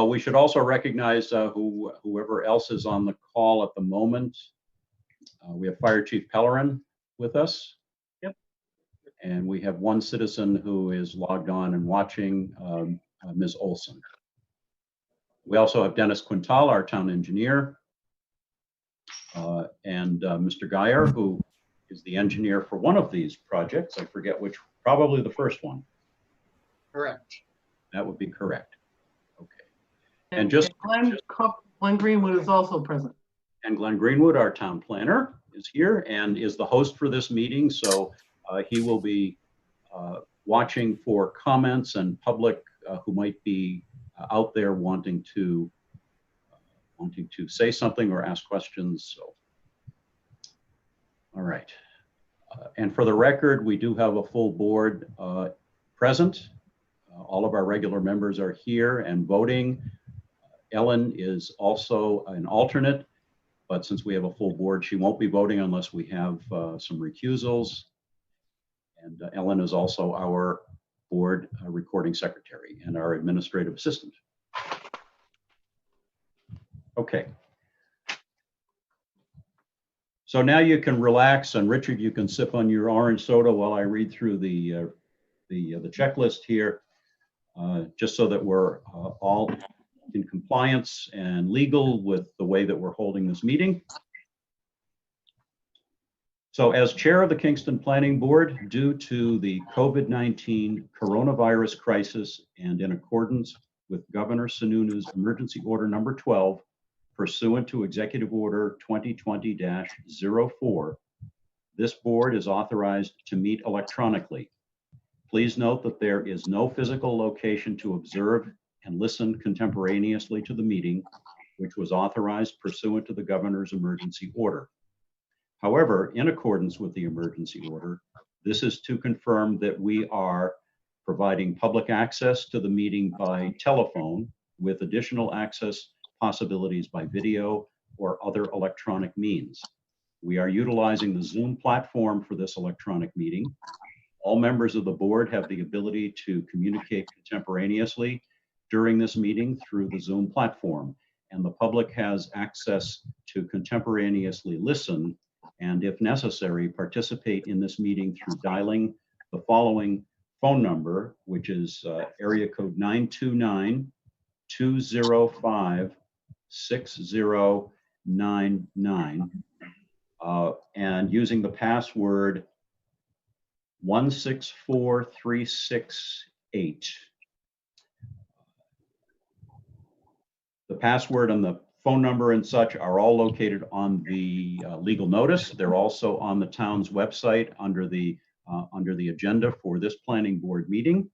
We should also recognize whoever else is on the call at the moment. We have Fire Chief Pellerin with us. Yep. And we have one citizen who is logged on and watching, Ms. Olson. We also have Dennis Quintal, our town engineer, and Mr. Geyer, who is the engineer for one of these projects. I forget which, probably the first one. Correct. That would be correct. Okay. And Glenn Greenwood is also present. And Glenn Greenwood, our town planner, is here and is the host for this meeting. So he will be watching for comments and public who might be out there wanting to say something or ask questions. So, all right. And for the record, we do have a full board present. All of our regular members are here and voting. Ellen is also an alternate, but since we have a full board, she won't be voting unless we have some recusals. And Ellen is also our board recording secretary and our administrative assistant. Okay. So now you can relax, and Richard, you can sip on your orange soda while I read through the checklist here, just so that we're all in compliance and legal with the way that we're holding this meeting. So as chair of the Kingston Planning Board, due to the COVID-19 coronavirus crisis and in accordance with Governor Sununu's Emergency Order Number 12, pursuant to Executive Order 2020-04, this board is authorized to meet electronically. Please note that there is no physical location to observe and listen contemporaneously to the meeting, which was authorized pursuant to the governor's emergency order. However, in accordance with the emergency order, this is to confirm that we are providing public access to the meeting by telephone with additional access possibilities by video or other electronic means. We are utilizing the Zoom platform for this electronic meeting. All members of the board have the ability to communicate contemporaneously during this meeting through the Zoom platform, and the public has access to contemporaneously listen and, if necessary, participate in this meeting through dialing the following phone number, which is area code 929-205-6099, and using the password 164368. The password and the phone number and such are all located on the legal notice. They're also on the town's website under the agenda for this planning board meeting.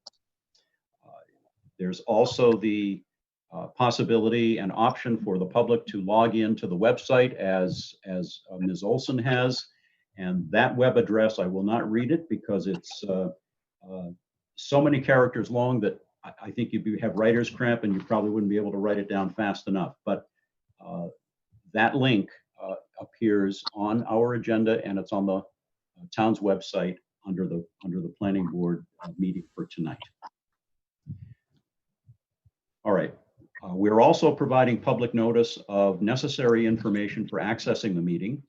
There's also the possibility and option for the public to log into the website as Ms. Olson has. And that web address, I will not read it because it's so many characters long that I think you'd have writer's cramp and you probably wouldn't be able to write it down fast enough. But that link appears on our agenda, and it's on the town's website under the planning board meeting for tonight. All right. We're also providing public notice of necessary information for accessing the meeting.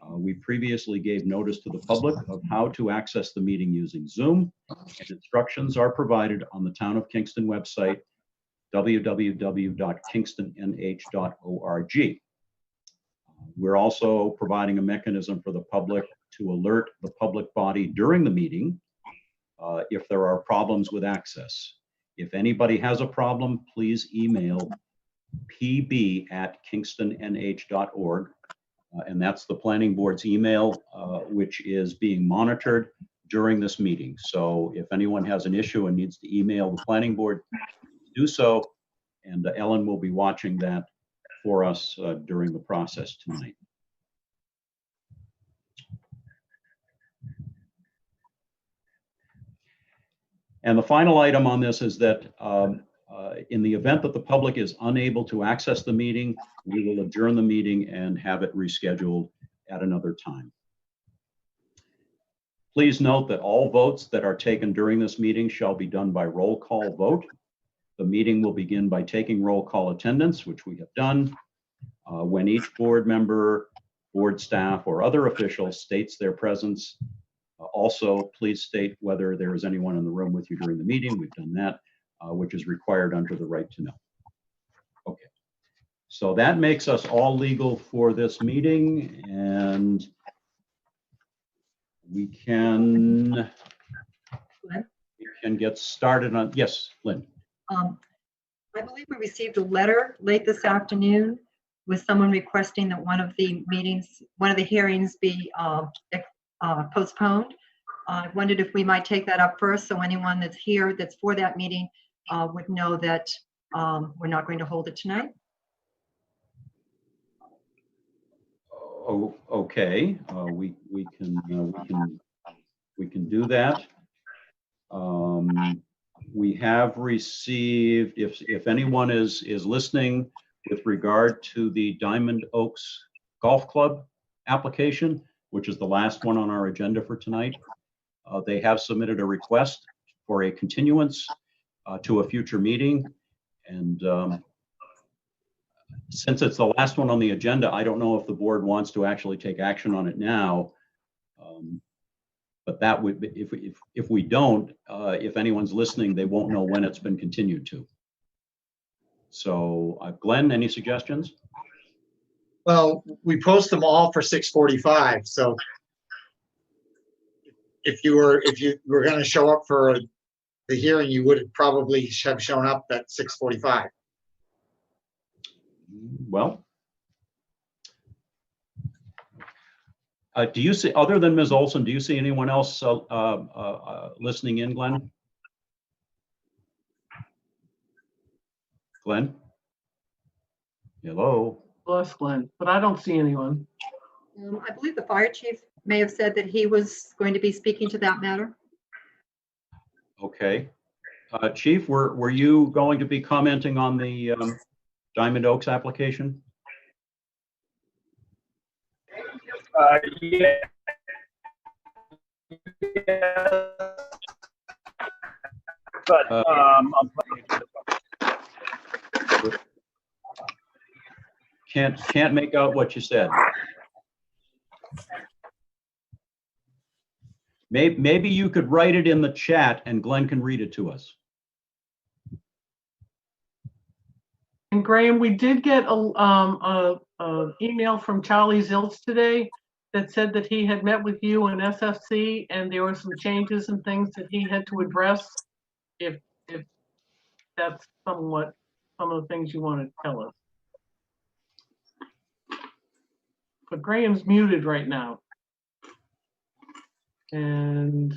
We previously gave notice to the public of how to access the meeting using Zoom, and instructions are provided on the Town of Kingston website, www.kingstонnh.org. We're also providing a mechanism for the public to alert the public body during the meeting if there are problems with access. If anybody has a problem, please email pb@kingstонnh.org. And that's the planning board's email, which is being monitored during this meeting. So if anyone has an issue and needs to email the planning board, do so. And Ellen will be watching that for us during the process tonight. And the final item on this is that in the event that the public is unable to access the meeting, we will adjourn the meeting and have it rescheduled at another time. Please note that all votes that are taken during this meeting shall be done by roll call vote. The meeting will begin by taking roll call attendance, which we have done. When each board member, board staff, or other official states their presence, also please state whether there is anyone in the room with you during the meeting. We've done that, which is required under the right to know. Okay, so that makes us all legal for this meeting, and we can get started on, yes, Lynn. I believe we received a letter late this afternoon with someone requesting that one of the hearings be postponed. I wondered if we might take that up first, so anyone that's here that's for that meeting would know that we're not going to hold it tonight. Oh, okay, we can do that. We have received, if anyone is listening with regard to the Diamond Oaks Golf Club application, which is the last one on our agenda for tonight, they have submitted a request for a continuance to a future meeting. And since it's the last one on the agenda, I don't know if the board wants to actually take action on it now. But that would, if we don't, if anyone's listening, they won't know when it's been continued to. So Glenn, any suggestions? Well, we post them all for 6:45. So if you were going to show up for the hearing, you would probably have shown up at 6:45. Well, do you see, other than Ms. Olson, do you see anyone else listening in, Glenn? Glenn? Hello? Bless Glenn, but I don't see anyone. I believe the fire chief may have said that he was going to be speaking to that matter. Okay. Chief, were you going to be commenting on the Diamond Oaks application? Yeah. But I'm Can't make out what you said. Maybe you could write it in the chat and Glenn can read it to us. And Graham, we did get a email from Charlie Zilch today that said that he had met with you and SFC and there were some changes and things that he had to address. If that's somewhat some of the things you want to tell us. But Graham's muted right now. And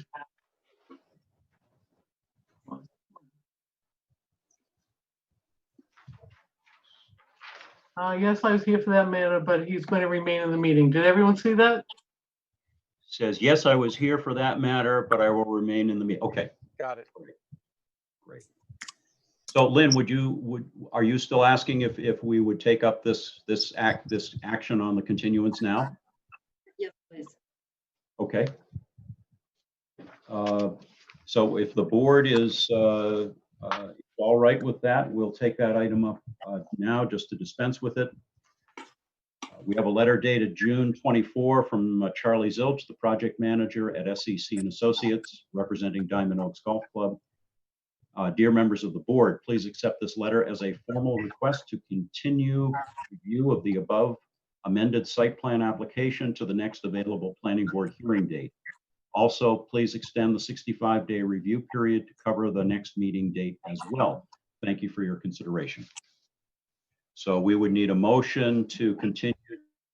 yes, I was here for that matter, but he's going to remain in the meeting. Did everyone see that? Says, yes, I was here for that matter, but I will remain in the meeting. Okay. got it. Great. So Lynn, are you still asking if we would take up this action on the continuance now? Yes, please. Okay. So if the board is all right with that, we'll take that item up now just to dispense with it. We have a letter dated June 24 from Charlie Zilch, the project manager at SEC and Associates, representing Diamond Oaks Golf Club. Dear members of the board, please accept this letter as a formal request to continue review of the above amended site plan application to the next available planning board hearing date. Also, please extend the 65-day review period to cover the next meeting date as well. Thank you for your consideration. So we would need a motion to continue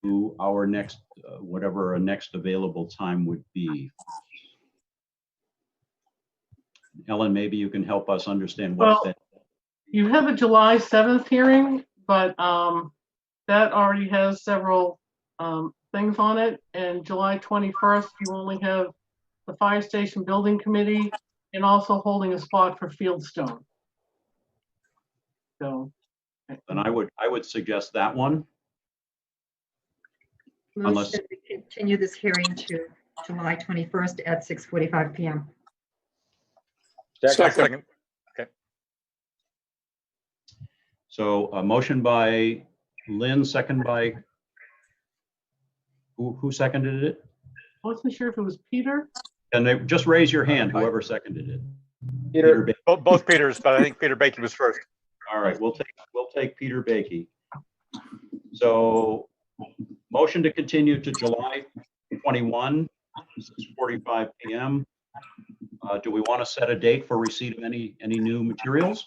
to our next, whatever our next available time would be. Ellen, maybe you can help us understand what that. You have a July 7th hearing, but that already has several things on it. And July 21st, you only have the fire station building committee and also holding a spot for Fieldstone. So. And I would suggest that one. Unless- Motion to continue this hearing to July 21st at 6:45 p.m. Second. Okay. So a motion by Lynn, second by, who seconded it? I wasn't sure if it was Peter. And they, just raise your hand, whoever seconded it. Peter, Ba- Both Peters, but I think Peter Baker was first. All right, we'll take Peter Bakey. So motion to continue to July 21, 6:45 PM. Do we want to set a date for receipt of any new materials?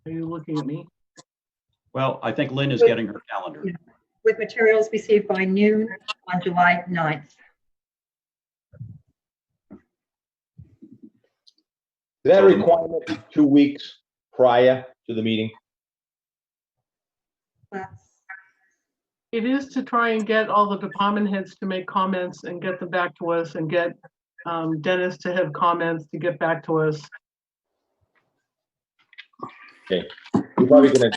Are you looking at me? Well, I think Lynn is getting her calendar. With materials received by noon on July 9th. is that requirement 2 weeks prior to the meeting? That's It is to try and get all the department heads to make comments and get them back to us and get Dennis to have comments to get back to us. Okay,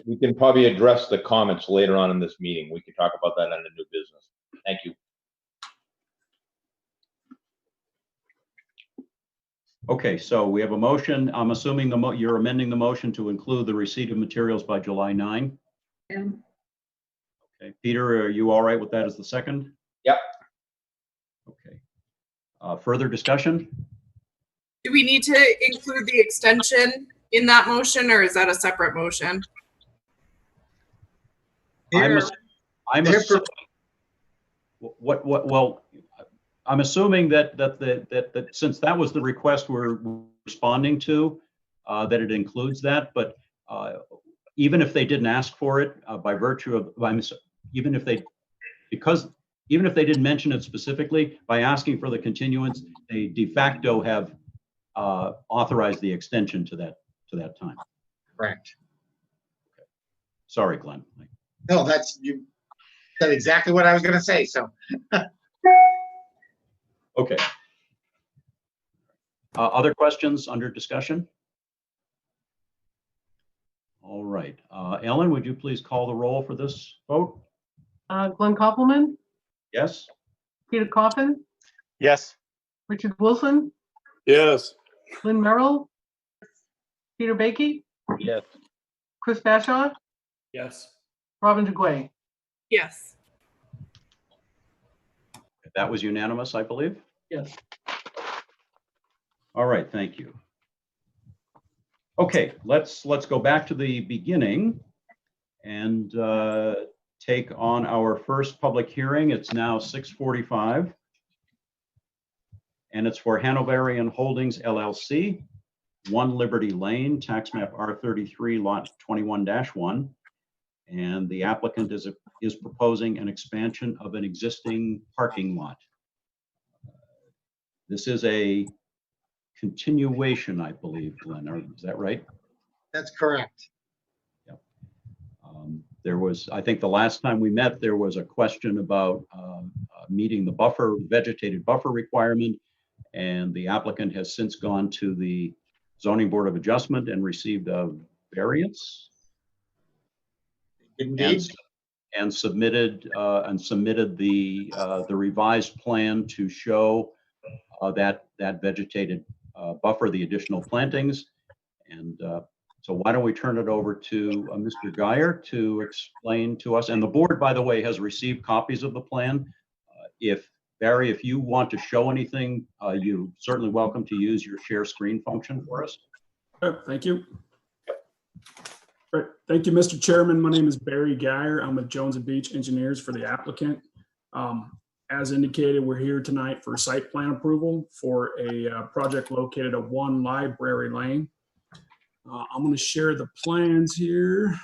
we can probably address the comments later on in this meeting. We can talk about that under new business. Thank you. Okay, so we have a motion. I'm assuming you're amending the motion to include the receipt of materials by July 9. him. Okay, Peter, are you all right with that as the second? Yep. Okay. Further discussion? Do we need to include the extension in that motion, or is that a separate motion? I'm Here, assuming, well, I'm assuming that since that was the request we're responding to, that it includes that, but even if they didn't ask for it, by virtue of, even if they didn't mention it specifically, by asking for the continuance, they de facto have authorized the extension to that time. correct. Sorry, Glenn. No, you said exactly what I was gonna say, so. Okay. Other questions under discussion? All right. Ellen, would you please call the roll for this vote? Glenn Koppelman, Yes? Peter Coffin, Yes. Richard Wilson, Yes. Lynn Merrill, Peter Bakey, Yes. Chris Bashaw, Yes. Robin DeGuay. Yes. That was unanimous, I believe. Yes. All right, thank you. Okay, let's go back to the beginning and take on our first public hearing. It's now 6:45. And it's for Hanoverian Holdings LLC, 1 Liberty Lane, tax map R33, lot 21-1. And the applicant is proposing an expansion of an existing parking lot. This is a continuation, I believe, Glenn, is that right? That's correct. Yep. There was, I think the last time we met, there was a question about meeting the vegetated buffer requirement, and the applicant has since gone to the Zoning Board of Adjustment and received a variance. Indeed. And submitted the revised plan to show that vegetated buffer, the additional plantings. And so why don't we turn it over to Mr. Geyer to explain to us. And the board, by the way, has received copies of the plan. Barry, if you want to show anything, you're certainly welcome to use your share screen function for us. Thank you. Right. Thank you, Mr. Chairman. My name is Barry Geyer. I'm with Jones and Beach Engineers for the applicant. As indicated, we're here tonight for site plan approval for a project located at 1 Library Lane. I'm going to share the plans here.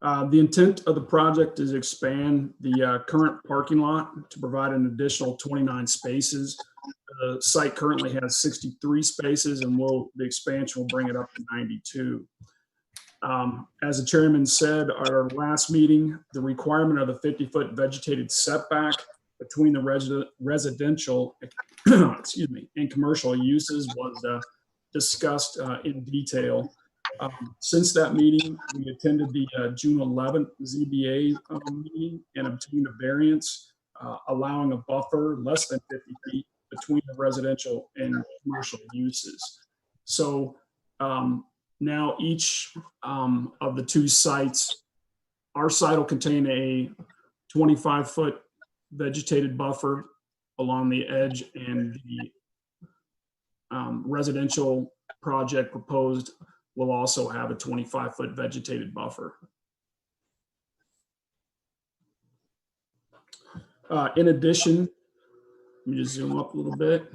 The intent of the project is expand the current parking lot to provide an additional 29 spaces. The site currently has 63 spaces, and the expansion will bring it up to 92. As the chairman said at our last meeting, the requirement of the 50-foot vegetated setback between the residential excuse me, and commercial uses was discussed in detail. Since that meeting, we attended the June 11th ZBA meeting and obtained a variance allowing a buffer less than 50 feet between the residential and commercial uses. So now each of the two sites, our site will contain a 25-foot vegetated buffer along the edge, and the residential project proposed will also have a 25-foot vegetated buffer. In addition, let me just zoom up a little bit.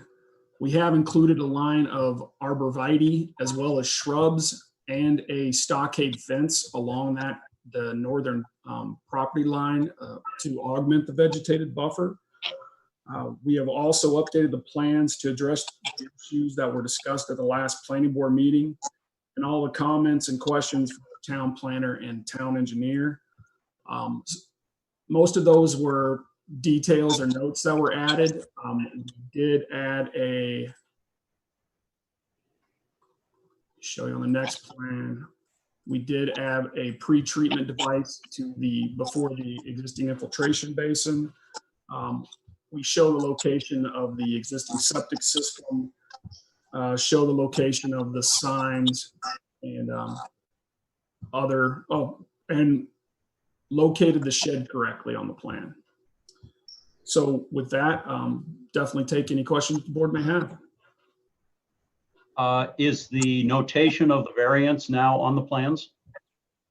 We have included a line of arborvitae as well as shrubs and a stockade fence along the northern property line to augment the vegetated buffer. We have also updated the plans to address the issues that were discussed at the last planning board meeting, and all the comments and questions from the town planner and town engineer. Most of those were details or notes that were added. We did add show you on the next plan. We did add a pre-treatment device before the existing infiltration basin. We show the location of the existing septic system, show the location of the signs, and and located the shed correctly on the plan. So with that, definitely take any questions the board may have. Is the notation of the variance now on the plans?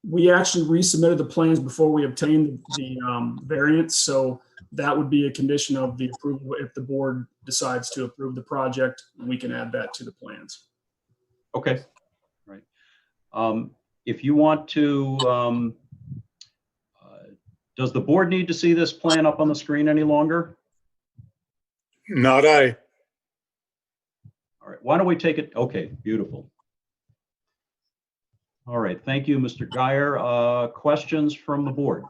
We actually resubmitted the plans before we obtained the variance, so that would be a condition of the approval. If the board decides to approve the project, we can add that to the plans. Okay, right. If you want to, does the board need to see this plan up on the screen any longer? Not I. All right, why don't we take it? Okay, beautiful. All right, thank you, Mr. Geyer. Questions from the board?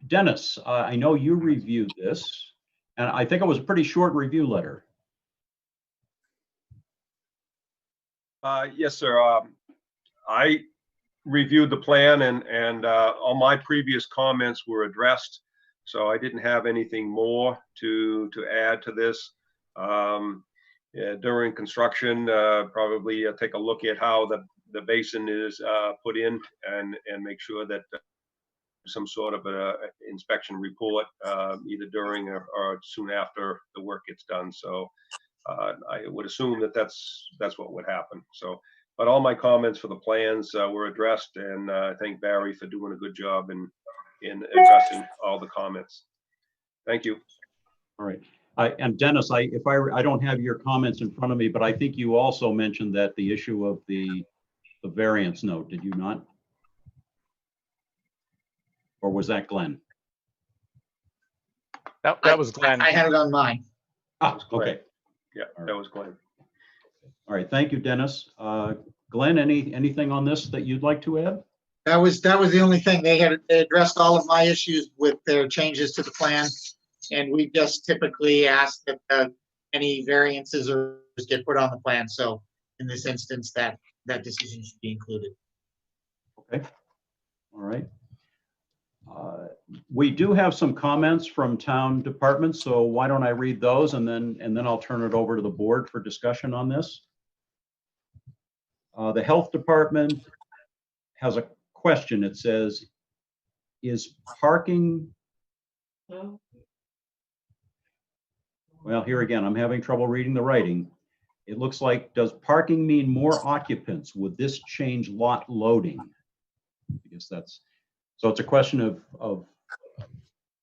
Dennis, I know you reviewed this, and I think it was a pretty short review letter. Yes, sir. I reviewed the plan, and all my previous comments were addressed, so I didn't have anything more to add to this. During construction, probably take a look at how the basin is put in, and make sure that some sort of a inspection report either during or soon after the work gets done. So I would assume that that's what would happen. So, but all my comments for the plans were addressed, and I thank Barry for doing a good job in addressing all the comments. Thank you. All right. And Dennis, I don't have your comments in front of me, but I think you also mentioned that the issue of the variance note, did you not? Or was that Glenn? That was Glenn. I had it on mine. Okay. Yeah, that was Glenn. All right, thank you, Dennis. Glenn, anything on this that you'd like to add? That was the only thing. They addressed all of my issues with their changes to the plan. And we just typically ask that any variances or get put on the plan. So in this instance, that decision should be included. Okay. All right. We do have some comments from town departments, so why don't I read those, and then I'll turn it over to the board for discussion on this. The health department has a question. It says, is parking... Well, here again, I'm having trouble reading the writing. It looks like, does parking mean more occupants? Would this change lot loading? I guess that's, so it's a question of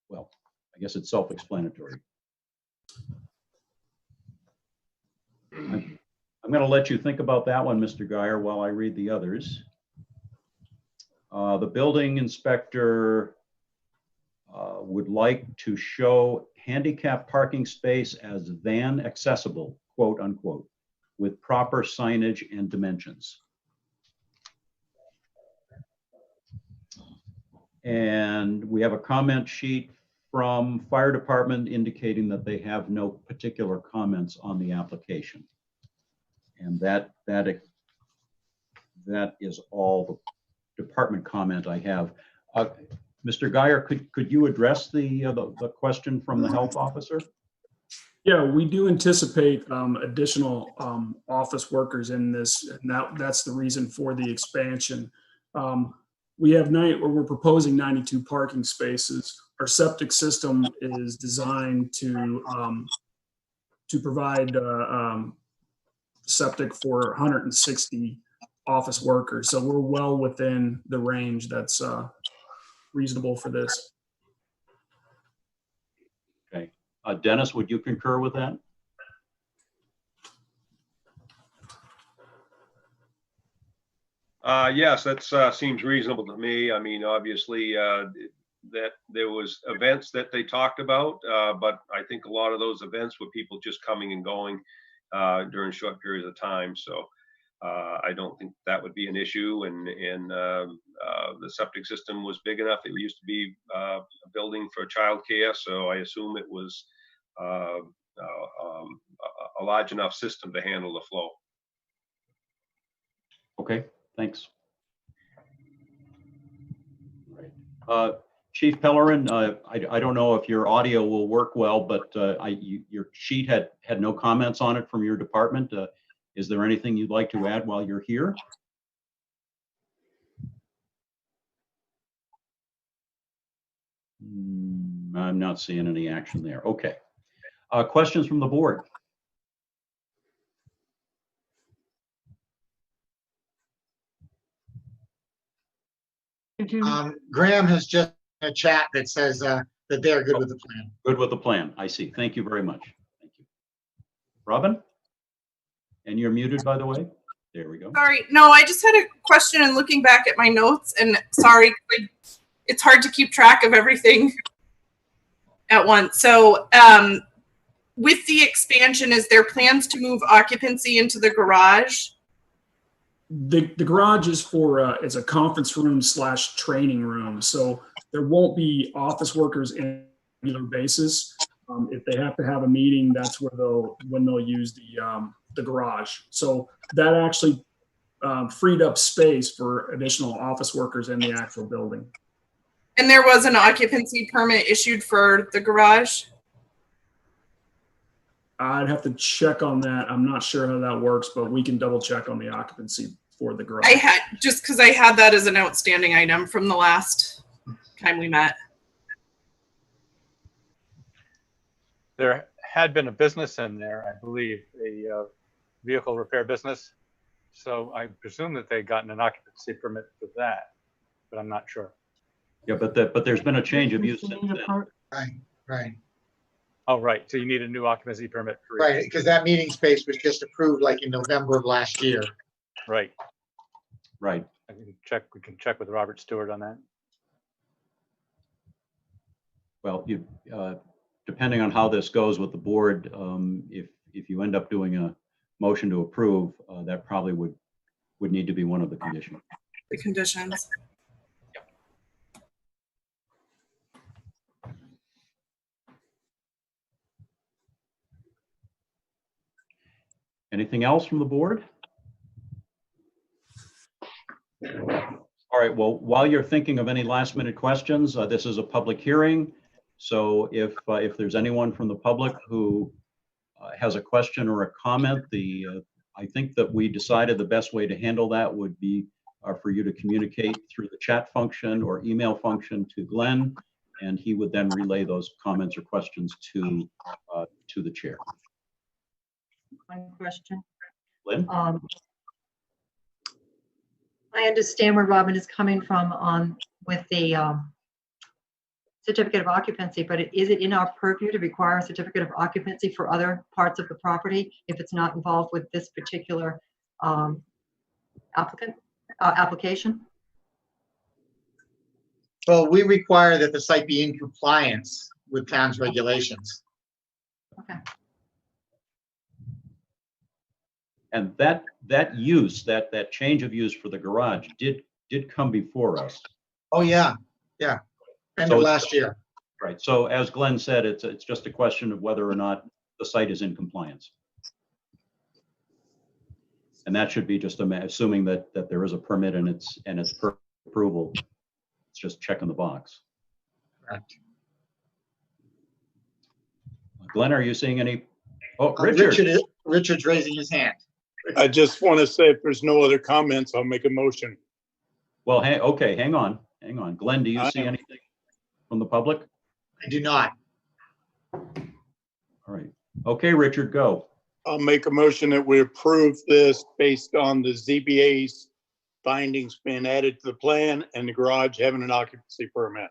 well, I guess it's self-explanatory. I'm going to let you think about that one, Mr. Geyer, while I read the others. The building inspector would like to show handicap parking space as van accessible, quote unquote, with proper signage and dimensions. And we have a comment sheet from fire department indicating that they have no particular comments on the application. And that that is all the department comment I have. Mr. Geyer, could you address the question from the health officer? Yeah, we do anticipate additional office workers in this, and that's the reason for the expansion. We're proposing 92 parking spaces. Our septic system is designed to provide septic for 160 office workers. So we're well within the range that's reasonable for this. Okay. Dennis, would you concur with that? Yes, that seems reasonable to me. I mean, obviously, that there was events that they talked about, but I think a lot of those events were people just coming and going during short periods of time. So I don't think that would be an issue. And the septic system was big enough. It used to be a building for childcare, so I assume it was a large enough system to handle the flow. Okay, thanks. Right. Chief Pellerin, I don't know if your audio will work well, but your sheet had no comments on it from your department. Is there anything you'd like to add while you're here? I'm not seeing any action there. Okay. Questions from the board? Graham has just a chat that says that they're good with the plan. Good with the plan. I see. Thank you very much. Thank you. Robin? And you're muted, by the way. There we go. Sorry, no, I just had a question and looking back at my notes, and sorry, it's hard to keep track of everything at once. So with the expansion, is there plans to move occupancy into the garage? The garage is for it's a conference room / training room, so there won't be office workers in a regular basis. If they have to have a meeting, that's where they'll use the garage. So that actually freed up space for additional office workers in the actual building. And there was an occupancy permit issued for the garage? I'd have to check on that. I'm not sure how that works, but we can double check on the occupancy for the garage. I had, just because I had that as an outstanding item from the last time we met. There had been a business in there, I believe, a vehicle repair business. So I presume that they'd gotten an occupancy permit for that, but I'm not sure. Yeah, but there's been a change of use since then. Right. Oh, right. So you need a new occupancy permit for it. Right, because that meeting space was just approved like in November of last year. Right. Right. We can check with Robert Stewart on that. Well, depending on how this goes with the board, if you end up doing a motion to approve, that probably would need to be one of the conditions. The conditions. Anything else from the board? All right, well, while you're thinking of any last minute questions, this is a public hearing. So if there's anyone from the public who has a question or a comment, I think that we decided the best way to handle that would be for you to communicate through the chat function or email function to Glenn, and he would then relay those comments or questions to the chair. One question. Lynn? I understand where Robin is coming from with the certificate of occupancy, but is it in our purview to require a certificate of occupancy for other parts of the property if it's not involved with this particular application? Well, we require that the site be in compliance with town's regulations. Okay. And that use, that change of use for the garage did come before us. Oh, yeah. End of last year. Right. So as Glenn said, it's just a question of whether or not the site is in compliance. And that should be just assuming that there is a permit and it's per approval. It's just checking the box. Correct. Glenn, are you seeing any? Oh, Richard's raising his hand. I just want to say if there's no other comments, I'll make a motion. Well, okay, hang on. Glenn, do you see anything from the public? I do not. All right. Okay, Richard, go. I'll make a motion that we approve this based on the ZBA's findings being added to the plan and the garage having an occupancy permit.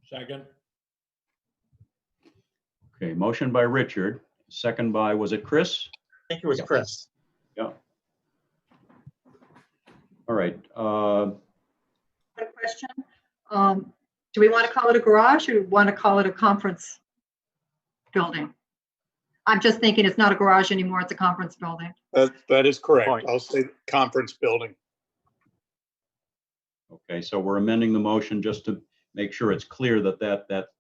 Second. Okay, motion by Richard, second by, was it Chris? I think it was Chris. Yeah. All right. One question. Do we want to call it a garage or do we want to call it a conference building? I'm just thinking it's not a garage anymore, it's a conference building. That is correct. Point. I'll say conference building. Okay, so we're amending the motion just to make sure it's clear that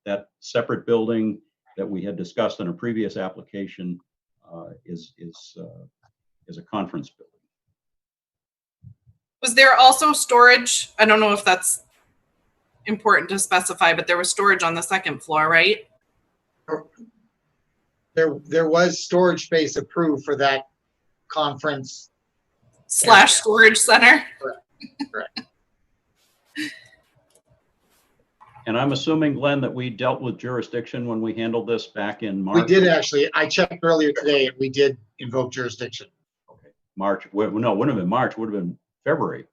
that separate building that we had discussed in a previous application is a conference building. Was there also storage? I don't know if that's important to specify, but there was storage on the second floor, right? There was storage space approved for that conference. / storage center. Correct. And I'm assuming, Glenn, that we dealt with jurisdiction when we handled this back in March. We did actually. I checked earlier today and we did invoke jurisdiction. Okay, March. No, it wouldn't have been March. It would have been February.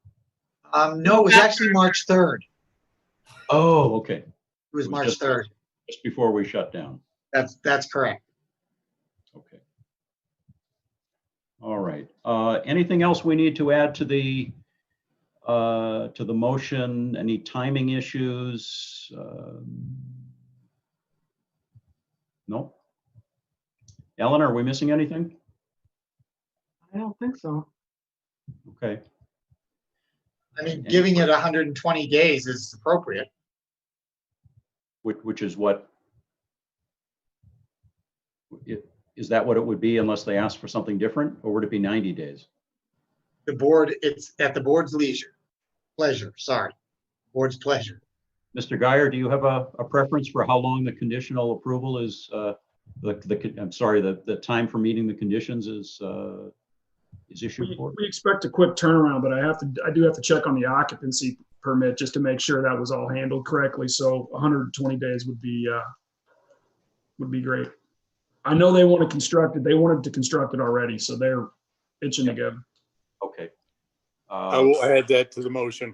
No, it was actually March 3rd. Oh, okay. It was March just 3rd. Just before we shut down. That's correct. Okay. All right. Anything else we need to add to the motion? Any timing issues? No. Ellen, are we missing anything? I don't think so. Okay. I mean, giving it 120 days is appropriate. Which is what? Is that what it would be unless they ask for something different, or would it be 90 days? The board, it's at the board's pleasure, sorry. Board's pleasure. Mr. Guyer, do you have a preference for how long the conditional approval is, the time for meeting the conditions is issued for? We expect a quick turnaround, but I do have to check on the occupancy permit just to make sure that was all handled correctly. So 120 days would be great. I know they want to construct it. They wanted to construct it already, so they're itching to go. Okay. I will add that to the motion.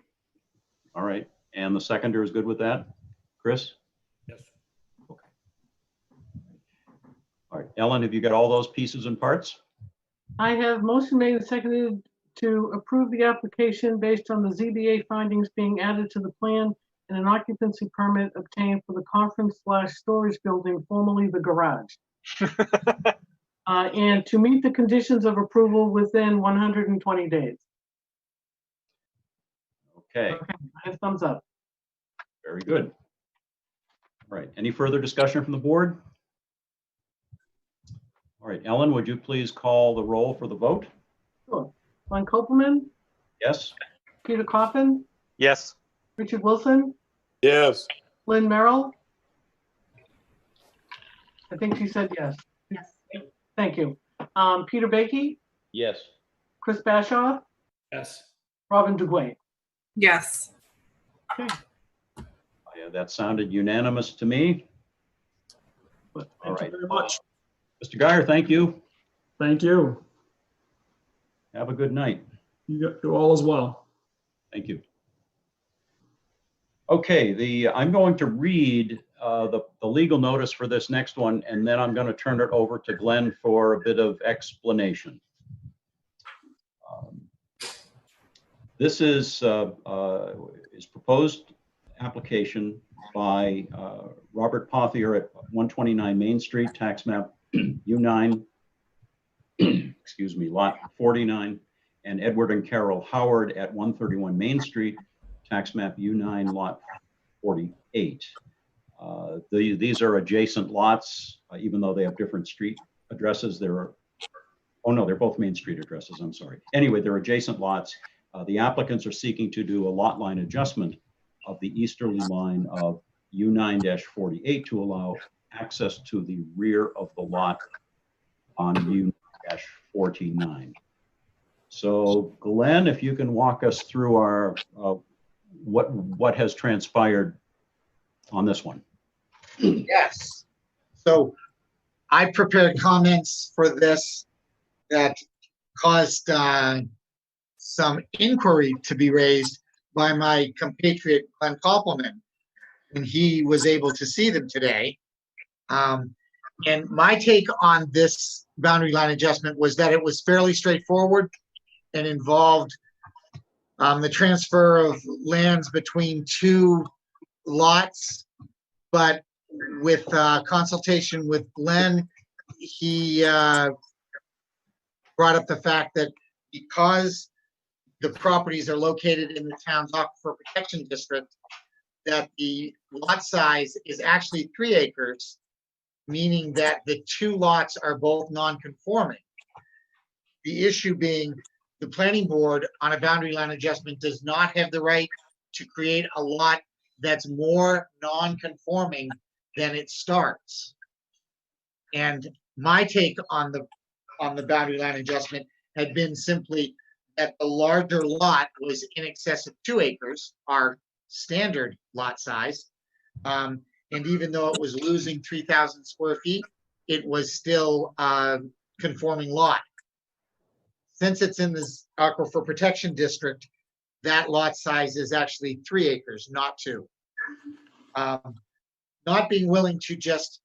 All right. And the seconder is good with that? Chris? Yes. Okay. All right. Ellen, have you got all those pieces and parts? I have motion made and seconded to approve the application based on the ZBA findings being added to the plan and an occupancy permit obtained for the conference / storage building, formerly the garage. And to meet the conditions of approval within 120 days. Okay. I have thumbs up. Very good. All right. Any further discussion from the board? All right. Ellen, would you please call the roll for the vote? Sure. Glenn Kopelman, Yes. Peter Coffin, Yes. Richard Wilson, Yes. Lynn Merrill. I think she said yes. Yes. Thank you. Peter Baiki, Yes. Chris Bashaw, Yes. Robin DuGuay. Yes. Okay. Yeah, that sounded unanimous to me. But All thank right. you very much. Mr. Guyer, thank you. Thank you. Have a good night. You all as well. Thank you. Okay, I'm going to read the legal notice for this next one, and then I'm going to turn it over to Glenn for a bit of explanation. This is proposed application by Robert Pothier at 129 Main Street, tax map U9, excuse me, lot 49, and Edward and Carol Howard at 131 Main Street, tax map U9, lot 48. These are adjacent lots, even though they have different street addresses. They're Oh, no, they're both Main Street addresses. I'm sorry. Anyway, they're adjacent lots. The applicants are seeking to do a lot line adjustment of the easterly line of U9-48 to allow access to the rear of the lot on U-49. So Glenn, if you can walk us through our what has transpired on this one. Yes. So I prepared comments for this that caused some inquiry to be raised by my compatriot Glenn Koppelman when he was able to see them today. And my take on this boundary line adjustment was that it was fairly straightforward and involved the transfer of lands between two lots, but with consultation with Glenn, he brought up the fact that because the properties are located in the town's aquifer protection district, that the lot size is actually 3 acres, meaning that the two lots are both non-conforming. The issue being the planning board on a boundary line adjustment does not have the right to create a lot that's more non-conforming than it starts. And my take on the boundary line adjustment had been simply that the larger lot was in excess of 2 acres, our standard lot size. And even though it was losing 3,000 square feet, it was still a conforming lot. Since it's in this aquifer protection district, that lot size is actually 3 acres, not 2. Not being willing to just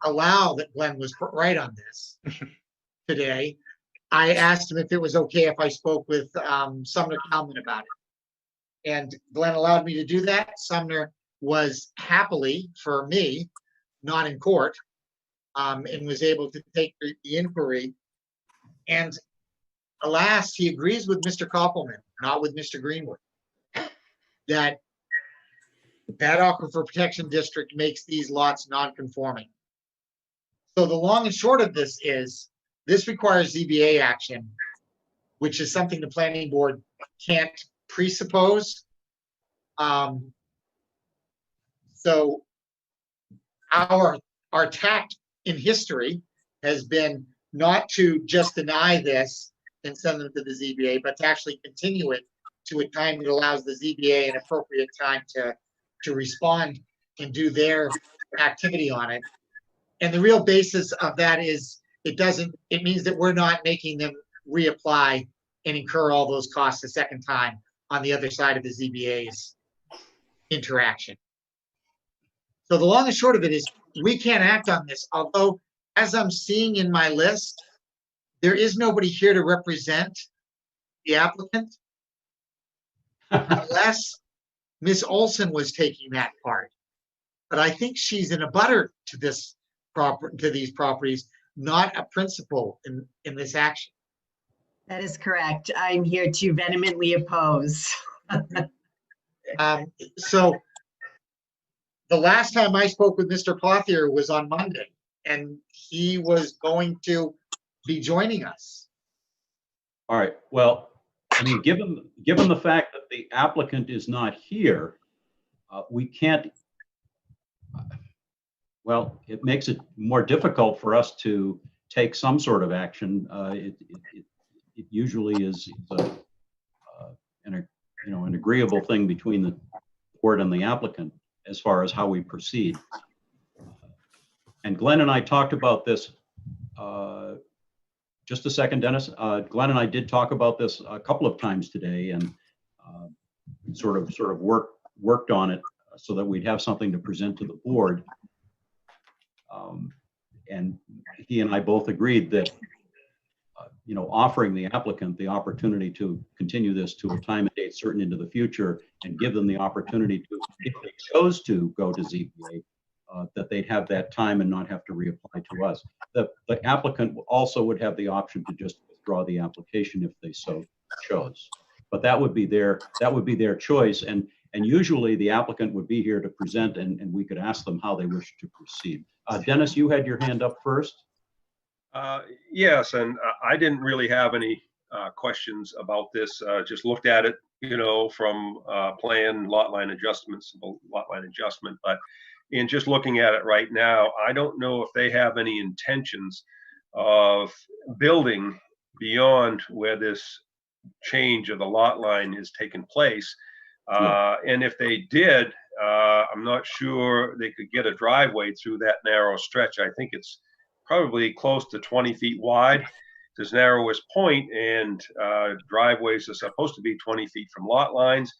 allow that Glenn was right on this today, I asked him if it was okay if I spoke with Sumner Kalman about it. And Glenn allowed me to do that. Sumner was happily, for me, not in court, and was able to take the inquiry. And alas, he agrees with Mr. Koppelman, not with Mr. Greenwood, that that aquifer protection district makes these lots non-conforming. So the long and short of this is, this requires ZBA action, which is something the planning board can't presuppose. So our tact in history has been not to just deny this and send them to the ZBA, but to actually continue it to a time that allows the ZBA an appropriate time to respond and do their activity on it. And the real basis of that is it means that we're not making them reapply and incur all those costs a second time on the other side of the ZBA's interaction. So the long and short of it is, we can't act on this, although as I'm seeing in my list, there is nobody here to represent the applicant unless Ms. Olson was taking that part. But I think she's in a butter to these properties, not a principal in this action. That is correct. I'm here to vehemently oppose. So the last time I spoke with Mr. Plothier was on Monday, and he was going to be joining us. All right. Well, I mean, given the fact that the applicant is not here, we can't. Well, it makes it more difficult for us to take some sort of action. It usually is an agreeable thing between the board and the applicant as far as how we proceed. And Glenn and I talked about this. Just a second, Dennis. Glenn and I did talk about this a couple of times today, and sort of worked on it so that we'd have something to present to the board. And he and I both agreed that, offering the applicant the opportunity to continue this to a time and date certain into the future, and give them the opportunity to, if they chose to go to ZBA, that they'd have that time and not have to reapply to us. The applicant also would have the option to just withdraw the application if they so chose. But that would be their choice. And usually the applicant would be here to present, and we could ask them how they wish to proceed. Dennis, you had your hand up first. Yes, and I didn't really have any questions about this. Just looked at it, from plan lot line adjustments, lot line adjustment. But in just looking at it right now, I don't know if they have any intentions of building beyond where this change of the lot line is taking place. And if they did, I'm not sure they could get a driveway through that narrow stretch. I think it's probably close to 20 feet wide, this narrowest point, and driveways are supposed to be 20 feet from lot lines.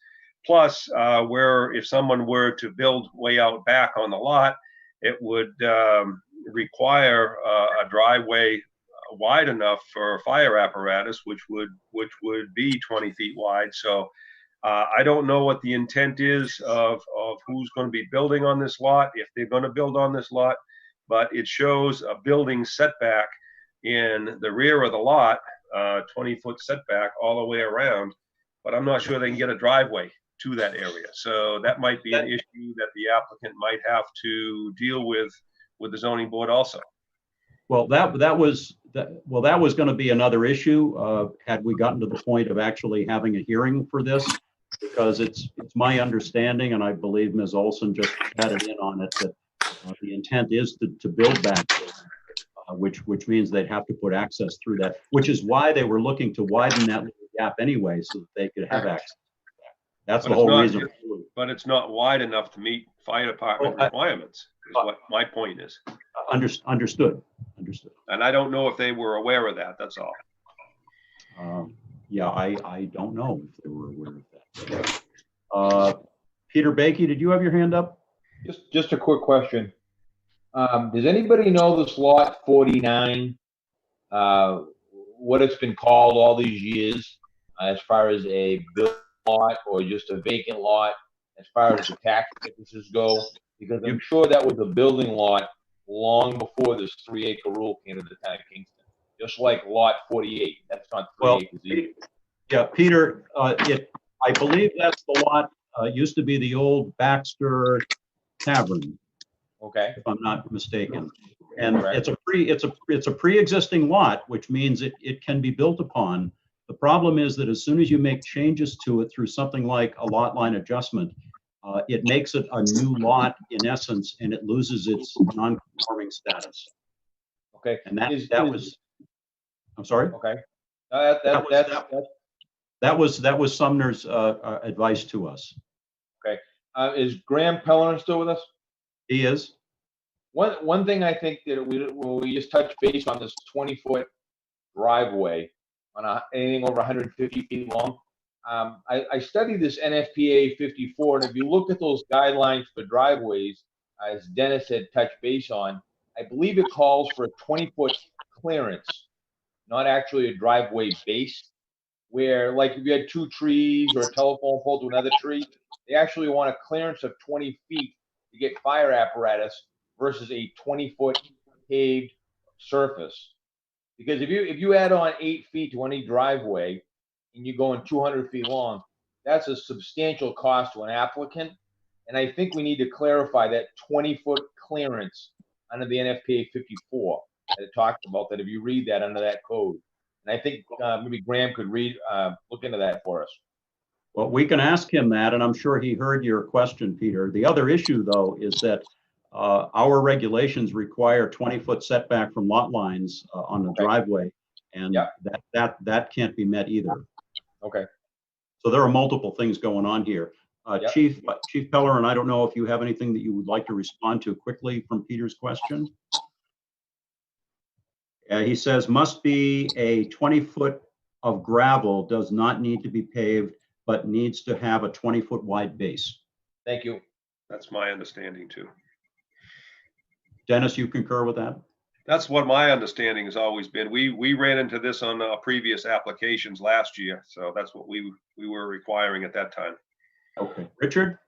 Plus, where if someone were to build way out back on the lot, it would require a driveway wide enough for fire apparatus, which would be 20 feet wide. So I don't know what the intent is of who's going to be building on this lot, if they're going to build on this lot, but it shows a building setback in the rear of the lot, 20-foot setback all the way around, but I'm not sure they can get a driveway to that area. So that might be an issue that the applicant might have to deal with the zoning board also. Well, that was going to be another issue had we gotten to the point of actually having a hearing for this, because it's my understanding, and I believe Ms. Olson just added in on it, that the intent is to build back, which means they'd have to put access through that, which is why they were looking to widen that little gap anyway, so that they could have access. That's the whole reason. But it's not wide enough to meet fire department requirements, is what my point is. Understood. And I don't know if they were aware of that, that's all. Yeah, I don't know if they were aware of that. Peter Bakey, did you have your hand up? Just a quick question. Does anybody know this lot 49, what it's been called all these years, as far as a built lot or just a vacant lot, as far as the tax purposes go? Because I'm sure that was a building lot long before this 3-acre rule came to the town of Kingston. Just like lot 48, that's not 3 acres either. Yeah, Peter, I believe that's the lot, used to be the old Baxter Tavern. Okay. If I'm not mistaken. And it's a pre-existing lot, which means it can be built upon. The problem is that as soon as you make changes to it through something like a lot line adjustment, it makes it a new lot in essence, and it loses its non-conforming status. Okay. And I'm sorry? Okay. That was Sumner's advice to us. Okay. Is Graham Pellerin still with us? He is. One thing I think that we just touched base on this 20-foot driveway on anything over 150 feet long. I studied this NFPA 54, and if you look at those guidelines for driveways, as Dennis had touched base on, I believe it calls for a 20-foot clearance, not actually a driveway base, where like if you had 2 trees or a telephone pole to another tree, they actually want a clearance of 20 feet to get fire apparatus versus a 20-foot paved surface. Because if you add on 8 feet to any driveway and you're going 200 feet long, that's a substantial cost to an applicant. And I think we need to clarify that 20-foot clearance under the NFPA 54 that it talks about, that if you read that under that code. And I think maybe Graham could look into that for us. Well, we can ask him that, and I'm sure he heard your question, Peter. The other issue, though, is that our regulations require 20-foot setback from lot lines on the driveway, and that can't be met either. Okay. So there are multiple things going on here. Chief Pellerin, I don't know if you have anything that you would like to respond to quickly from Peter's question. He says, must be a 20-foot of gravel, does not need to be paved, but needs to have a 20-foot wide base. Thank you. That's my understanding too. Dennis, you concur with that? That's what my understanding has always been. We ran into this on previous applications last year, so that's what we were requiring at that time. Okay, Richard?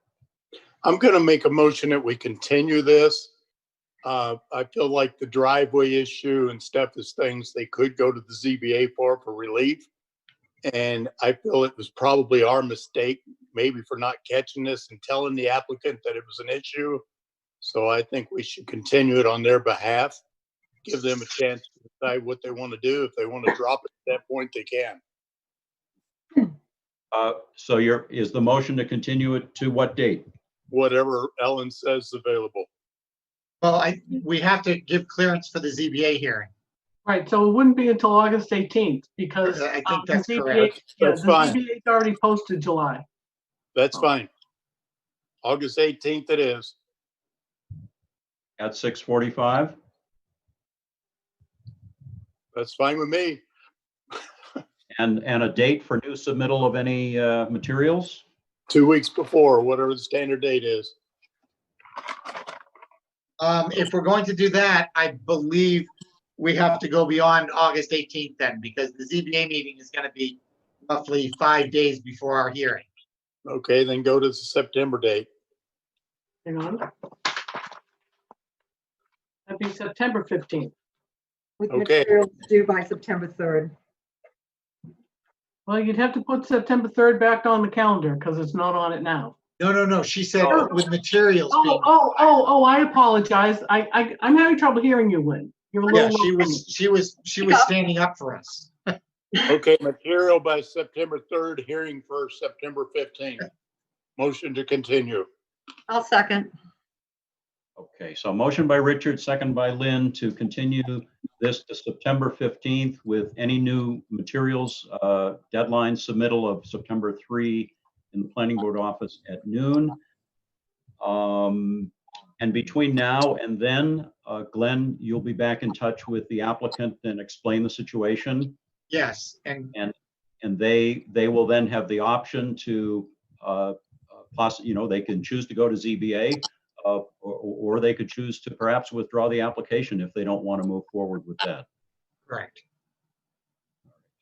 I'm going to make a motion that we continue this. I feel like the driveway issue and stuff is things they could go to the ZBA for relief. And I feel it was probably our mistake, maybe for not catching this and telling the applicant that it was an issue. So I think we should continue it on their behalf. give them a chance to decide what they want to do. If they want to drop it at that point, they can. So is the motion to continue it to what date? Whatever Ellen says is available. Well, we have to give clearance for the ZBA hearing. Right, so it wouldn't be until August 18th because I think the that's ZBA, correct. yeah, That's the fine. ZBA's already posted July. That's fine. August 18th it is. At 6:45? That's fine with me. And a date for new submittal of any materials? 2 weeks before, whatever the standard date is. If we're going to do that, I believe we have to go beyond August 18th then, because the ZBA meeting is going to be roughly 5 days before our hearing. Okay, then go to the September date. Hang on. That'd be September 15th. With Okay. materials due by September 3rd. Well, you'd have to put September 3rd back on the calendar because it's not on it now. No. She said Oh. with materials being. Oh, I apologize. I'm having trouble hearing you, Lynn. You're a Yeah, little low. she was standing up for us. Okay, material by September 3rd, hearing for September 15th. Motion to continue. I'll second. Okay, so motion by Richard, second by Lynn to continue this to September 15th with any new materials, deadline submittal of September 3 in the planning board office at noon. And between now and then, Glenn, you'll be back in touch with the applicant and explain the situation. Yes, and they will then have the option to, they can choose to go to ZBA, or they could choose to perhaps withdraw the application if they don't want to move forward with that. correct.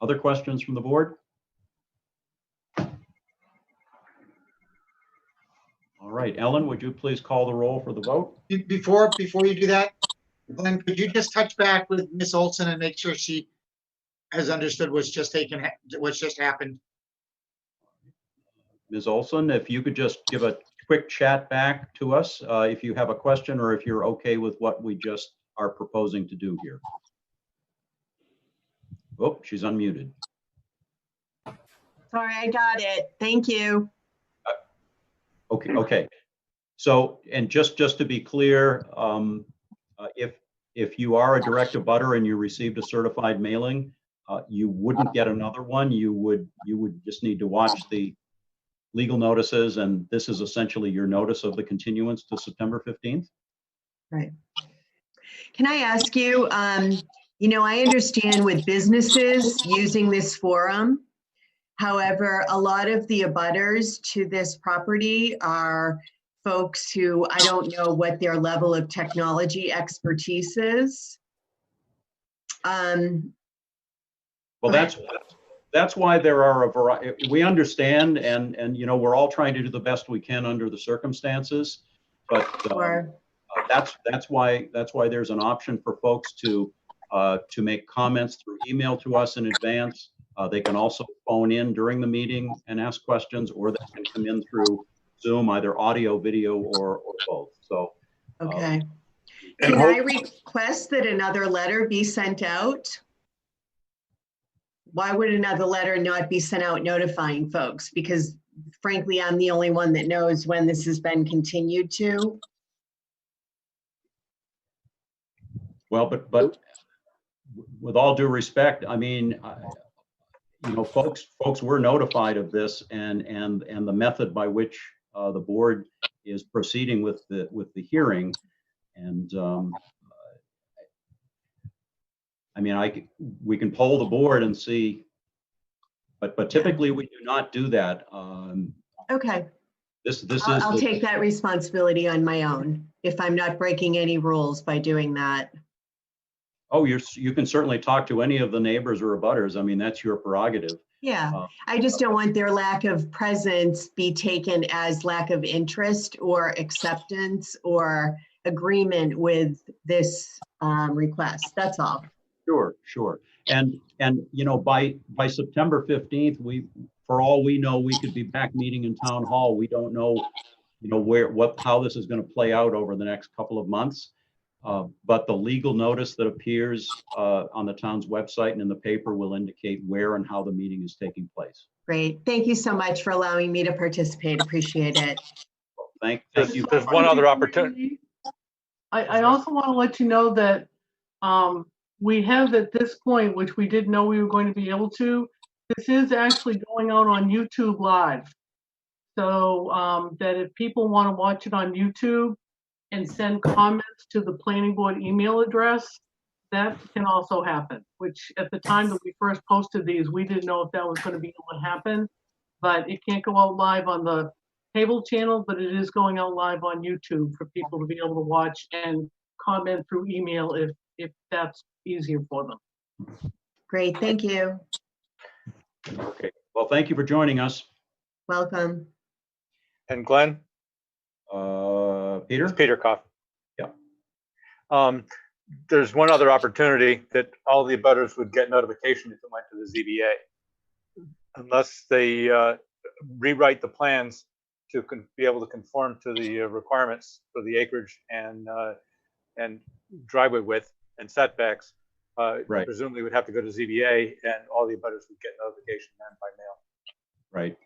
Other questions from the board? All right, Ellen, would you please call the roll for the vote? Before you do that, Glenn, could you just touch back with Miss Olson and make sure she has understood what's just happened? Ms. Olson, if you could just give a quick chat back to us if you have a question or if you're okay with what we just are proposing to do here. Oh, she's unmuted. Sorry, I got it. Thank you. Okay. So, and just to be clear, if you are a direct abutter and you received a certified mailing, you wouldn't get another one. You would just need to watch the legal notices, and this is essentially your notice of the continuance to September 15th. Right. Can I ask you, I understand with businesses using this forum. However, a lot of the abutters to this property are folks who I don't know what their level of technology expertise is. Well, that's why there are a variety. We understand, and we're all trying to do the best we can under the circumstances. But that's why there's an option for folks to make comments through email to us in advance. They can also phone in during the meeting and ask questions, or they can come in through Zoom, either audio, video, or both. So. Okay. Can I request that another letter be sent out? Why would another letter not be sent out notifying folks? Because frankly, I'm the only one that knows when this has been continued to. Well, but with all due respect, I mean, folks were notified of this and the method by which the board is proceeding with the hearing. And I mean, we can poll the board and see, but typically we do not do that. Okay. I'll take that responsibility on my own if I'm not breaking any rules by doing that. Oh, you can certainly talk to any of the neighbors or abutters. I mean, that's your prerogative. Yeah, I just don't want their lack of presence be taken as lack of interest or acceptance or agreement with this request. That's all. Sure. And by September 15th, for all we know, we could be back meeting in town hall. We don't know, how this is going to play out over the next couple of months. But the legal notice that appears on the town's website and in the paper will indicate where and how the meeting is taking place. Great. Thank you so much for allowing me to participate. Appreciate it. Thank you. There's one other opportunity. I also want to let you know that we have at this point, which we didn't know we were going to be able to, this is actually going out on YouTube Live. So that if people want to watch it on YouTube and send comments to the planning board email address, that can also happen, which at the time that we first posted these, we didn't know if that was going to be able to happen, but it can't go out live on the cable channel, but it is going out live on YouTube for people to be able to watch and comment through email if that's easier for them. Great. Thank you. Okay. Well, thank you for joining us. Welcome. And Glenn? Peter? It's Peter Koff. Yeah. There's one other opportunity that all the abutters would get notification if it went to the ZBA. Unless they rewrite the plans to be able to conform to the requirements for the acreage and driveway width and setbacks, Right. presumably would have to go to ZBA, and all the abutters would get notification then by mail. Right.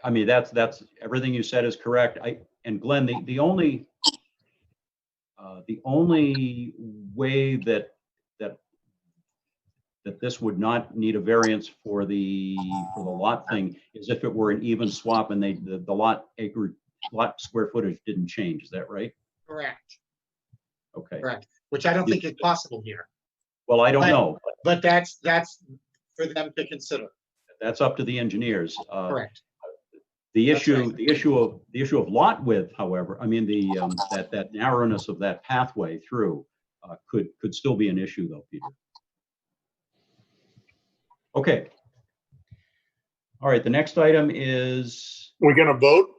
I mean, that's everything you said is correct. And Glenn, the only way that this would not need a variance for the lot thing is if it were an even swap and the lot square footage didn't change. Is that right? Correct. Okay. Correct. Which I don't think is possible here. Well, I don't know. But that's for them to consider. That's up to the engineers. Correct. The That's issue of lot width, however, I mean that narrowness of that pathway through could still be an issue, though, Peter. Okay. All right. The next item is. We're gonna vote?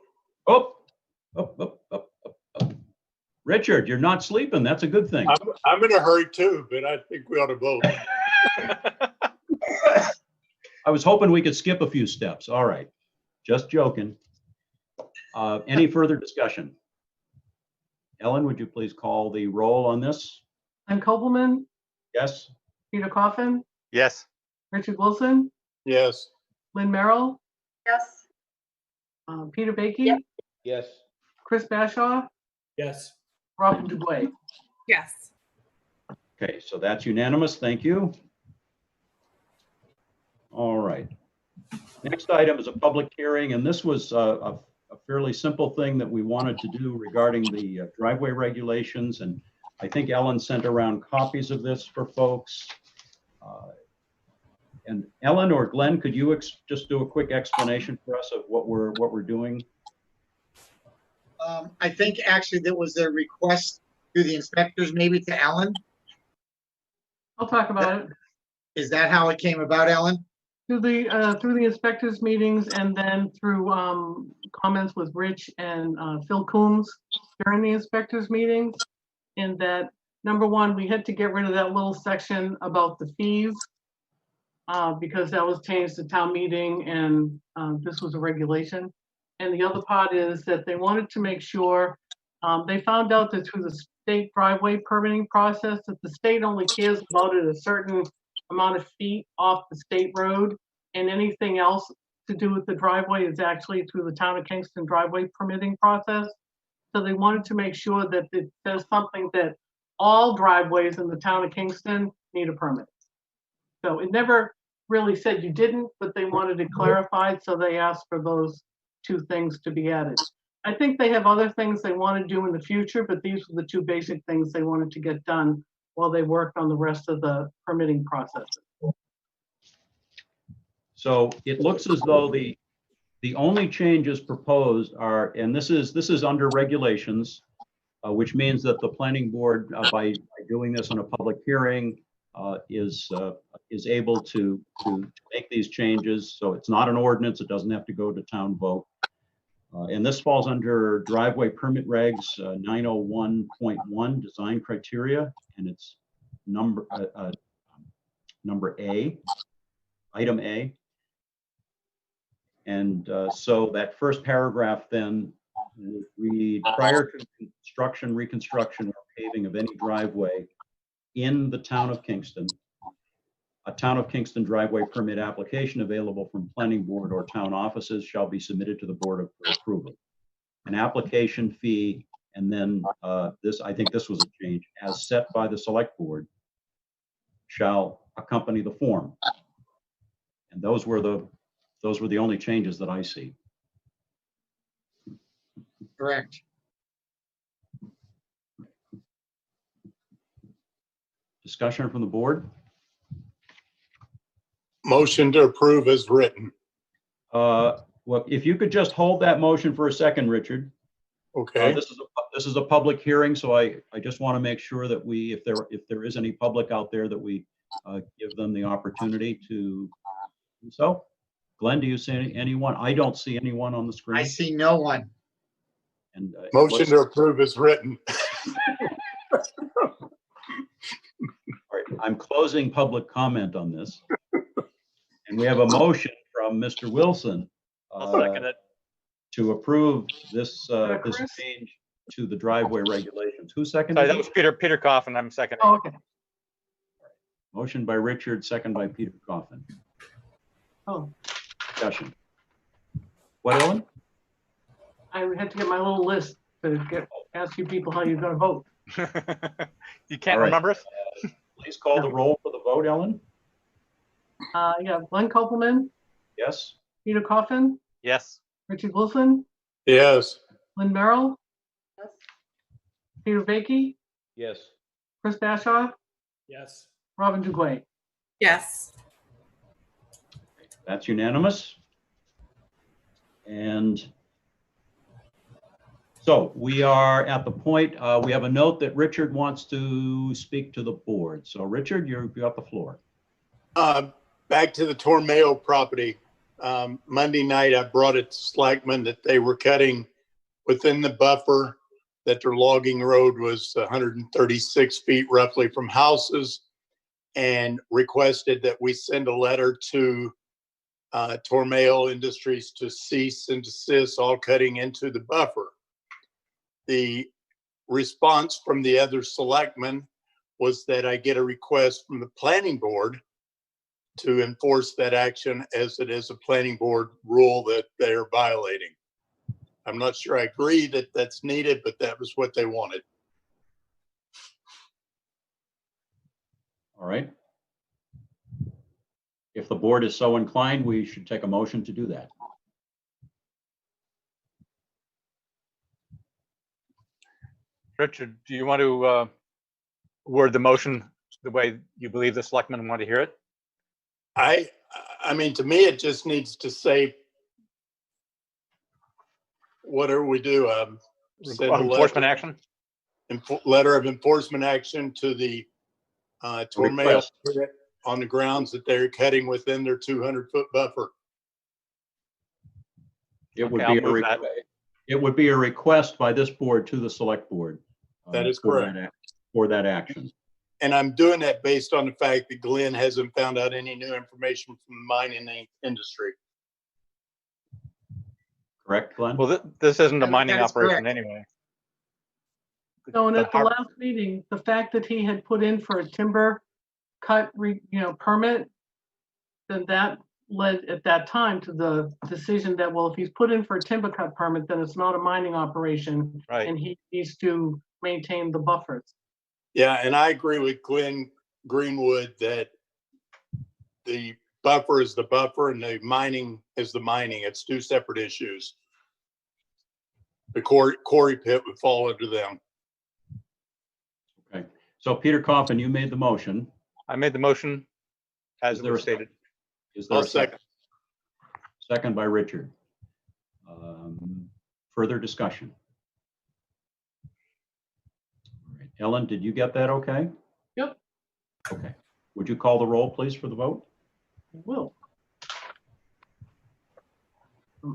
Richard, you're not sleeping. That's a good thing. I'm in a hurry too, but I think we ought to vote. I was hoping we could skip a few steps. All right. Just joking. Any further discussion? Ellen, would you please call the roll on this? Glenn Kopelman, Yes? Peter Coffin, Yes. Richard Wilson, Yes. Lynn Merrill, Yes. Peter Baiki, Yep. Yes. Chris Bashaw, Yes. Robin Dubois. Yes. Okay, so that's unanimous. Thank you. All right. Next item is a public hearing, and this was a fairly simple thing that we wanted to do regarding the driveway regulations. And I think Ellen sent around copies of this for folks. And Ellen or Glenn, could you just do a quick explanation for us of what we're doing? I think actually there was a request through the inspectors, maybe to Ellen. I'll talk about it. Is that how it came about, Ellen? Through the inspectors meetings and then through comments with Rich and Phil Coombs during the inspectors meetings. In that, number one, we had to get rid of that little section about the fees because that was changed at town meeting and this was a regulation. And the other part is that they wanted to make sure they found out that through the state driveway permitting process that the state only cares about it a certain amount of feet off the state road, and anything else to do with the driveway is actually through the town of Kingston driveway permitting process. So they wanted to make sure that it says something that all driveways in the town of Kingston need a permit. So it never really said you didn't, but they wanted it clarified, so they asked for those two things to be added. I think they have other things they want to do in the future, but these were the two basic things they wanted to get done while they worked on the rest of the permitting process. So it looks as though the only changes proposed are, and this is under regulations, which means that the planning board, by doing this on a public hearing, is able to make these changes. So it's not an ordinance; it doesn't have to go to town vote. And this falls under driveway permit regs 901.1 design criteria, and it's number A, item A. And so that first paragraph then would read, prior to construction, reconstruction, or paving of any driveway in the town of Kingston, a town of Kingston driveway permit application available from planning board or town offices shall be submitted to the board for approval. An application fee, and then this, I think this was a change, as set by the select board, shall accompany the form. And those were the only changes that I see. Correct. Discussion from the board? Motion to approve as written. Well, if you could just hold that motion for a second, Richard. Okay. This is a public hearing, so I just want to make sure that we, if there is any public out there, that we give them the opportunity to do so. Glenn, do you see anyone? I don't see anyone on the screen. I see no one. And Motion to approve as written. All right, I'm closing public comment on this. And we have a motion from Mr. Wilson I'll second it. to approve this Chris? change to the driveway regulations. Who seconded Sorry, that it? was Peter Coffin. I'm seconding. Oh, okay. Motion by Richard, second by Peter Coffin. Oh, Discussion. What, Ellen? I had to get my little list to ask you people how you're gonna vote. You can't All right. remember it? Please call the roll for the vote, Ellen. Yeah, Glenn Kopelman, Yes? Peter Coffin, Yes. Richard Wilson, Yes. Lynn Merrill, Yes. Peter Baiki, Yes. Chris Bashaw, Yes. Robin Dugway. Yes. That's unanimous. And so we are at the point, we have a note that Richard wants to speak to the board. So Richard, you've got the floor. Back to the Tormeo property. Monday night, I brought it to Slackman that they were cutting within the buffer, that their logging road was 136 feet roughly from houses, and requested that we send a letter to Tormeo Industries to cease and desist all cutting into the buffer. The response from the other selectmen was that I get a request from the planning board to enforce that action, as it is a planning board rule that they are violating. I'm not sure I agree that that's needed, but that was what they wanted. All right. If the board is so inclined, we should take a motion to do that. Richard, do you want to word the motion the way you believe the selectmen want to hear it? I mean, to me, it just needs to say whatever we do. Send a Enforcement action? letter of enforcement action to the Tormeo on the grounds that they're cutting within their 200-foot buffer. It would Okay, be I'll move that. it would be a request by this board to the select board. That is for correct. For that action. And I'm doing that based on the fact that Glenn hasn't found out any new information from the mining industry. Correct, Glenn? Well, this isn't a That mining is operation correct. anyway. So, and The at the har- last meeting, the fact that he had put in for a timber cut, permit, then that led at that time to the decision that, well, if he's put in for a timber cut permit, then it's not a mining operation, Right. and he needs to maintain the buffers. Yeah, and I agree with Glenn Greenwood that the buffer is the buffer and the mining is the mining. It's two separate issues. The quarry pit would fall under them. Okay. So Peter Coffin, you made the motion. I made the motion as Is it there was a stated. Is there I'll a second? Second by Richard. Further discussion? All right. Ellen, did you get that okay? Yep. Okay. Would you call the roll, please, for the vote? I will.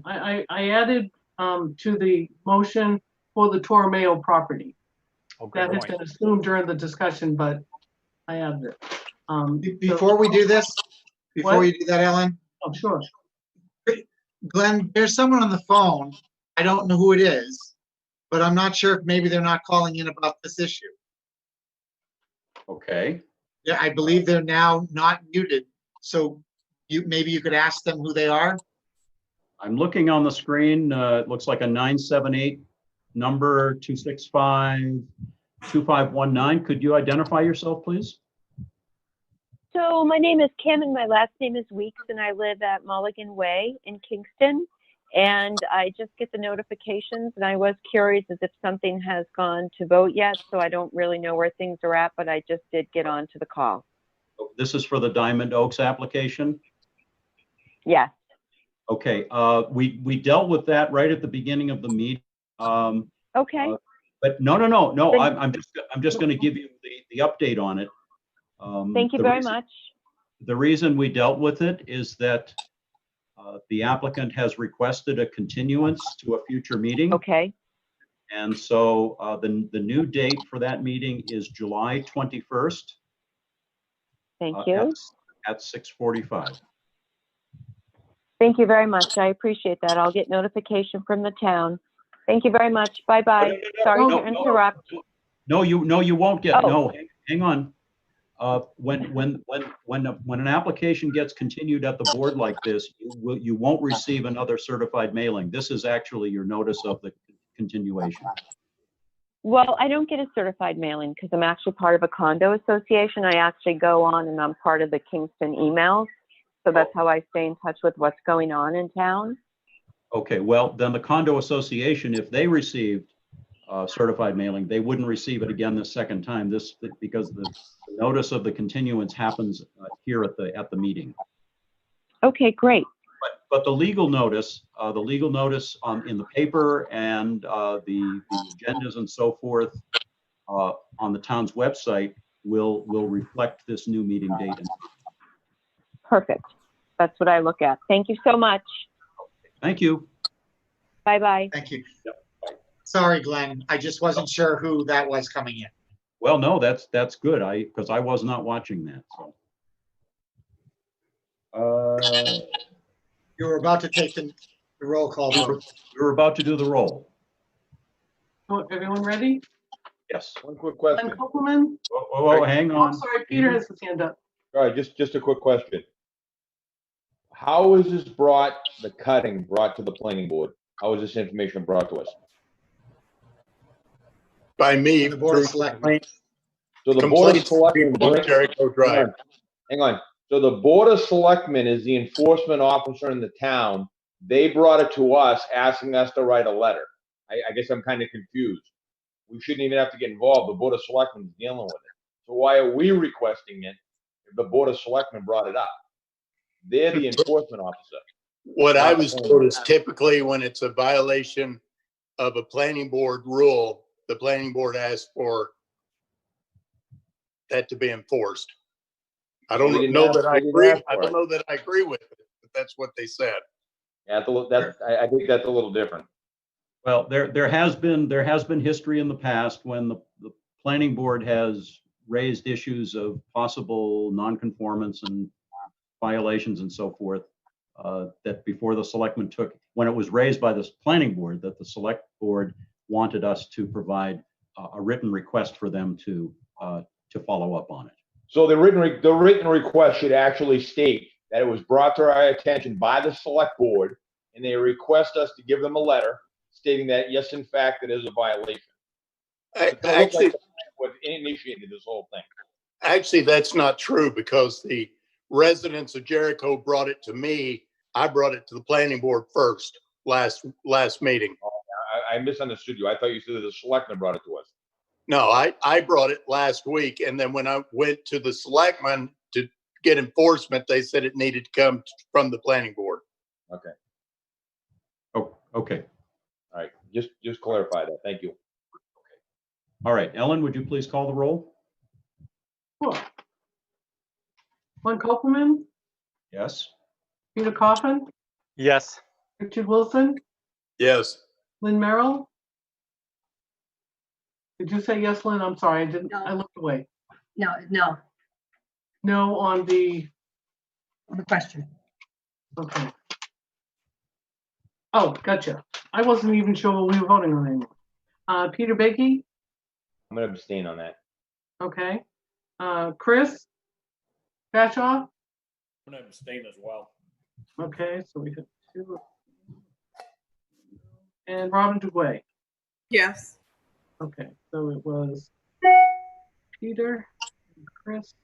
I added to the motion for the Tormeo property. Oh, good That has point. been assumed during the discussion, but I added it. Before we do this, before What? you do that, Ellen, Oh, sure. Glenn, there's someone on the phone. I don't know who it is. but I'm not sure if maybe they're not calling in about this issue. Okay. Yeah, I believe they're now not muted. So maybe you could ask them who they are. I'm looking on the screen. It looks like a 978 number 265-2519. Could you identify yourself, please? So my name is Kim and my last name is Weeks and I live at Mulligan Way in Kingston. And I just get the notifications and I was curious as if something has gone to vote yet. So I don't really know where things are at, but I just did get on to the call. This is for the Diamond Oaks application? Yes. Okay, we dealt with that right at the beginning of the meeting. Okay. But no, Then- I'm just going to give you the update on it. Thank you very much. The reason we dealt with it is that the applicant has requested a continuance to a future meeting. Okay. And so the new date for that meeting is July 21st. Thank you. At 6:45. Thank you very much. I appreciate that. I'll get notification from the town. Thank you very much. Bye-bye. Sorry to interrupt. No, you won't get, Oh. no, hang on. When an application gets continued at the board like this, you won't receive another certified mailing. This is actually your notice of the continuation. Well, I don't get a certified mailing because I'm actually part of a condo association. I actually go on and I'm part of the Kingston emails. So that's how I stay in touch with what's going on in town. Okay, well, then the condo association, if they received certified mailing, they wouldn't receive it again the second time. Because the notice of the continuance happens here at the meeting. Okay, great. But the legal notice in the paper and the agendas and so forth on the town's website will reflect this new meeting date. Perfect. That's what I look at. Thank you so much. Thank you. Bye-bye. Thank you. Sorry, Glenn. I just wasn't sure who that was coming in. Well, no, that's good. Because I was not watching that. So. You were about to take the roll call vote. We were about to do the roll. Oh, everyone ready? Yes. One quick Glenn question. Copeland? Whoa, hang Oh, on. sorry, Peter has his hand up. All right, just a quick question. How is this the cutting brought to the planning board? How is this information brought to us? By me. The Board of Selectmen. So the Board of Complaints Selectmen. on Jericho Drive. Hang on. So the Board of Selectmen is the enforcement officer in the town. They brought it to us, asking us to write a letter. I guess I'm kind of confused. We shouldn't even have to get involved. The Board of Selectmen is dealing with it. So why are we requesting it if the Board of Selectmen brought it up? They're the enforcement officer. What I was told is typically when it's a violation of a planning board rule, the planning board asks for that to be enforced. I don't know that I agree. I don't know that I agree with it, but that's what they said. Yeah, I think that's a little different. Well, there has been history in the past when the planning board has raised issues of possible nonconformance and violations and so forth, that before the selectmen when it was raised by the planning board, that the select board wanted us to provide a written request for them to follow up on it. So the written request should actually state that it was brought to our attention by the select board, and they request us to give them a letter stating that, yes, in fact, it is a violation. Actually, what initiated this whole thing. Actually, that's not true because the residents of Jericho brought it to me. I brought it to the planning board first last meeting. I misunderstood you. I thought you said that the selectmen brought it to us. No, I brought it last week, and then when I went to the selectmen to get enforcement, they said it needed to come from the planning board. Okay. Oh, okay. All right. Just clarify that. Thank you. All right, Ellen, would you please call the roll? Sure. Glenn Copeland, Yes. Peter Coffin, Yes. Richard Wilson, Yes. Lynn Merrill. Did you say yes, Lynn? I'm sorry, I didn't. No. I looked away. No, No on the. on the question. Okay. Oh, gotcha. I wasn't even sure what we were voting on anymore. Peter Baiki, I'm gonna abstain on that. okay. Chris Bashaw, I'm gonna abstain as well. okay, so we have 2. And Robin DuBois, Yes. okay, so it was Peter, and Chris,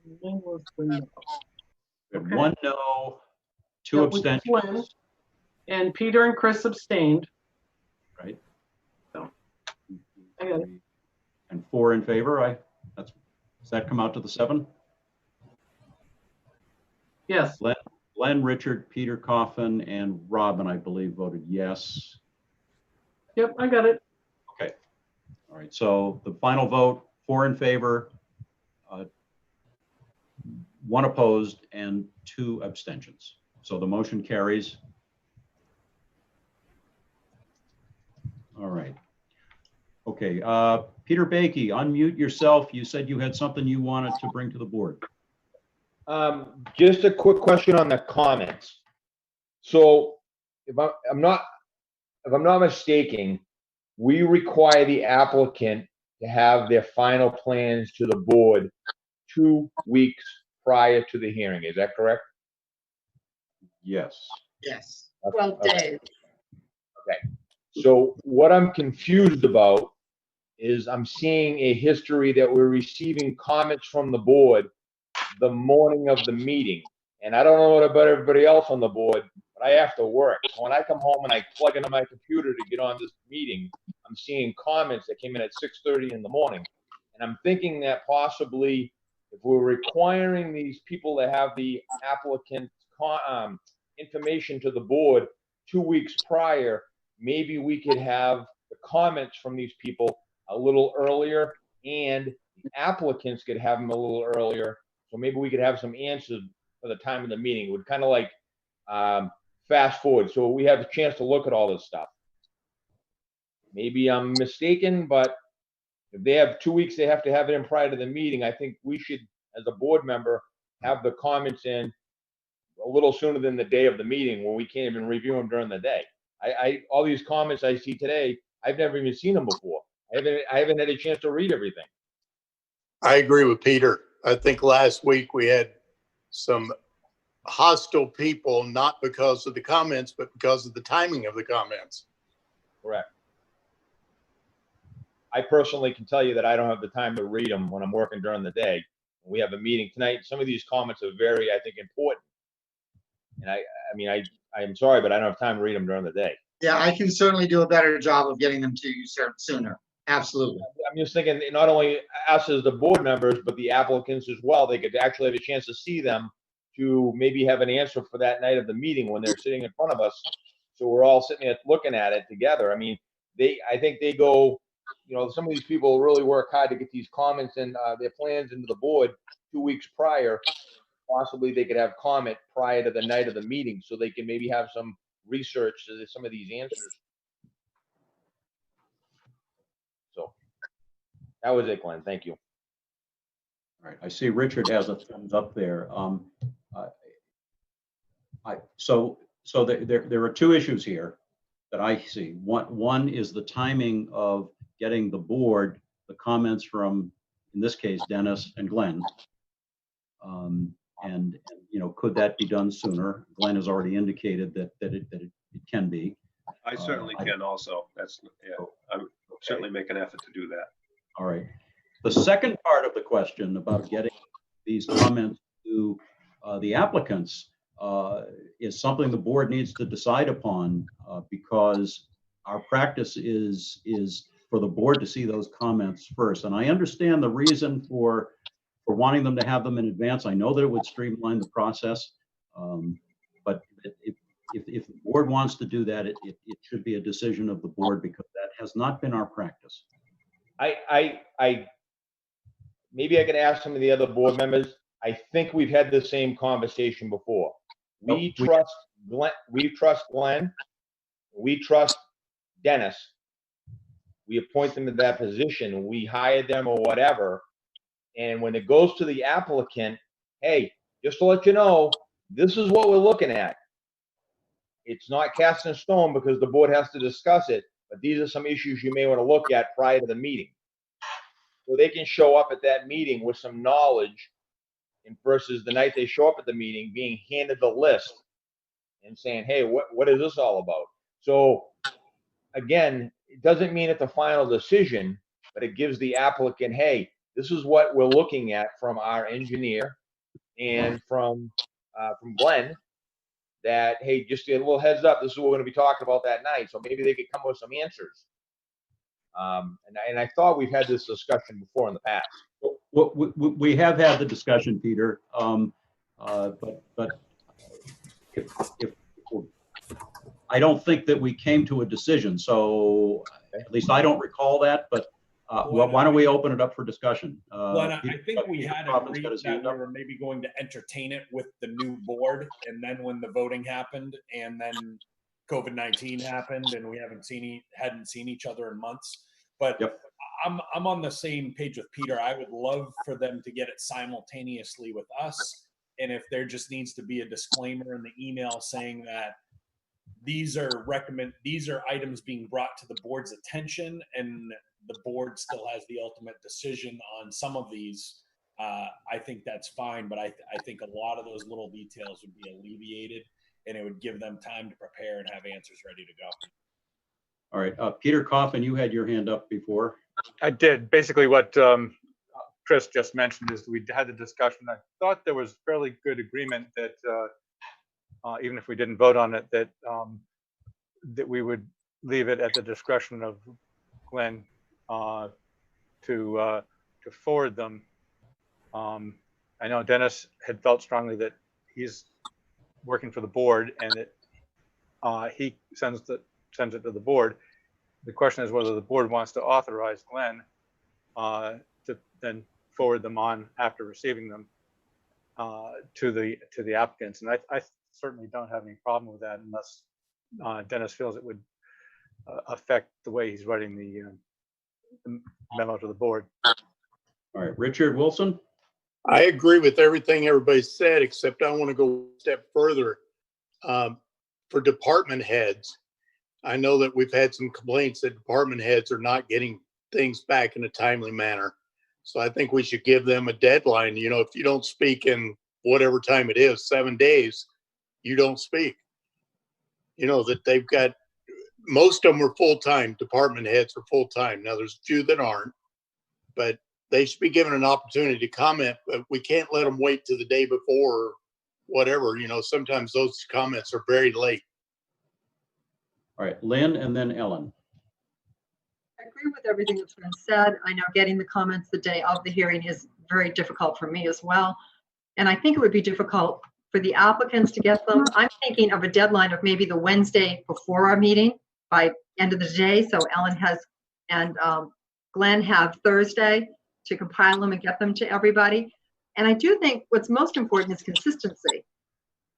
and Lynn was the no. We had Okay. 1 no, 2 That was abstentions. Lynn. And Peter and Chris abstained. Right. So, I got it. And 4 in favor. Does that come out to the 7? Yes, Glenn, Richard, Peter Coffin, and Robin, I believe, voted yes. yep, I got it. Okay. All right. So the final vote, 4 in favor, 1 opposed, and 2 abstentions. So the motion carries. All right. Okay. Peter Baiki, unmute yourself. You said you had something you wanted to bring to the board. Just a quick question on the comments. So if I'm not mistaken, we require the applicant to have their final plans to the board 2 weeks prior to the hearing. Is that correct? Yes. Yes. 12 days. So what I'm confused about is I'm seeing a history that we're receiving comments from the board the morning of the meeting. And I don't know what about everybody else on the board, but I have to work. So when I come home and I plug into my computer to get on this meeting, I'm seeing comments that came in at 6:30 in the morning. And I'm thinking that possibly if we're requiring these people to have the applicant's information to the board 2 weeks prior, maybe we could have the comments from these people a little earlier and the applicants could have them a little earlier. So maybe we could have some answers for the time of the meeting. It would kind of like fast forward. So we have a chance to look at all this stuff. Maybe I'm mistaken, but if they have 2 weeks, they have to have it in prior to the meeting. I think we should, as a board member, have the comments in a little sooner than the day of the meeting when we can't even review them during the day. All these comments I see today, I've never even seen them before. I haven't had a chance to read everything. I agree with Peter. I think last week we had some hostile people, not because of the comments, but because of the timing of the comments. Correct. I personally can tell you that I don't have the time to read them when I'm working during the day. When we have a meeting tonight, some of these comments are very, I think, important. And I'm sorry, but I don't have time to read them during the day. Yeah, I can certainly do a better job of getting them to you sooner. Absolutely. I'm just thinking not only us as the board members, but the applicants as well. They could actually have a chance to see them to maybe have an answer for that night of the meeting when they're sitting in front of us. So we're all sitting there looking at it together. I mean, I think they go, some of these people really work hard to get these comments and their plans into the board 2 weeks prior. Possibly they could have comment prior to the night of the meeting so they can maybe have some research to some of these answers. So that was it, Glenn. Thank you. All right. I see Richard has a thumbs up there. So there are 2 issues here that I see. One is the timing of getting the board the comments from, in this case, Dennis and Glenn. And could that be done sooner? Glenn has already indicated that it can be. I certainly can also. I'm certainly make an effort to do that. All right. The second part of the question about getting these comments to the applicants is something the board needs to decide upon because our practice is for the board to see those comments first. And I understand the reason for wanting them to have them in advance. I know that it would streamline the process, but if the board wants to do that, it should be a decision of the board because that has not been our practice. Maybe I could ask some of the other board members. I think we've had the same conversation before. We trust Glenn. We trust Glenn. We trust Dennis. We appoint them to that position. We hire them or whatever. And when it goes to the applicant, hey, just to let you know, this is what we're looking at. It's not cast in stone because the board has to discuss it. but these are some issues you may want to look at prior to the meeting. So they can show up at that meeting with some knowledge, and versus the night they show up at the meeting being handed the list and saying, hey, what is this all about? So again, it doesn't mean it's a final decision, but it gives the applicant, hey, this is what we're looking at from our engineer and from Glenn, that, hey, just a little heads up, this is what we're going to be talking about that night. So maybe they could come with some answers. And I thought we've had this discussion before in the past. Well, we have had the discussion, Peter, but if I don't think that we came to a decision, so at least I don't recall that, but why don't we open it up for discussion? Glenn, I think we had Crawford's agreed got his that hand we up. were maybe going to entertain it with the new board, and then when the voting happened, and then COVID-19 happened, and we hadn't seen each other in months. But Yep. I'm on the same page with Peter. I would love for them to get it simultaneously with us, and if there just needs to be a disclaimer in the email saying that these are items being brought to the board's attention, and the board still has the ultimate decision on some of these. I think that's fine, but I think a lot of those little details would be alleviated, and it would give them time to prepare and have answers ready to go. All right, Peter Coffin, you had your hand up before. I did. Basically what Chris just mentioned is we had the discussion. I thought there was fairly good agreement that even if we didn't vote on it, that we would leave it at the discretion of Glenn to forward them. I know Dennis had felt strongly that he's working for the board and that he sends it to the board. The question is whether the board wants to authorize Glenn to then forward them on after receiving them to the applicants. And I certainly don't have any problem with that unless Dennis feels it would affect the way he's writing the memo to the board. All right, Richard Wilson. I agree with everything everybody said, except I want to go a step further. For department heads, I know that we've had some complaints that department heads are not getting things back in a timely manner. So I think we should give them a deadline. You know, if you don't speak in whatever time it is, 7 days, you don't speak. You know, that they've got, most of them are full-time, department heads are full-time. Now there's a few that aren't, but they should be given an opportunity to comment, but we can't let them wait till the day before or whatever. You know, sometimes those comments are very late. All right, Lynn and then Ellen. I agree with everything that's been said. I know getting the comments the day of the hearing is very difficult for me as well. And I think it would be difficult for the applicants to get them. I'm thinking of a deadline of maybe the Wednesday before our meeting by end of the day. So Ellen has and Glenn have Thursday to compile them and get them to everybody. And I do think what's most important is consistency.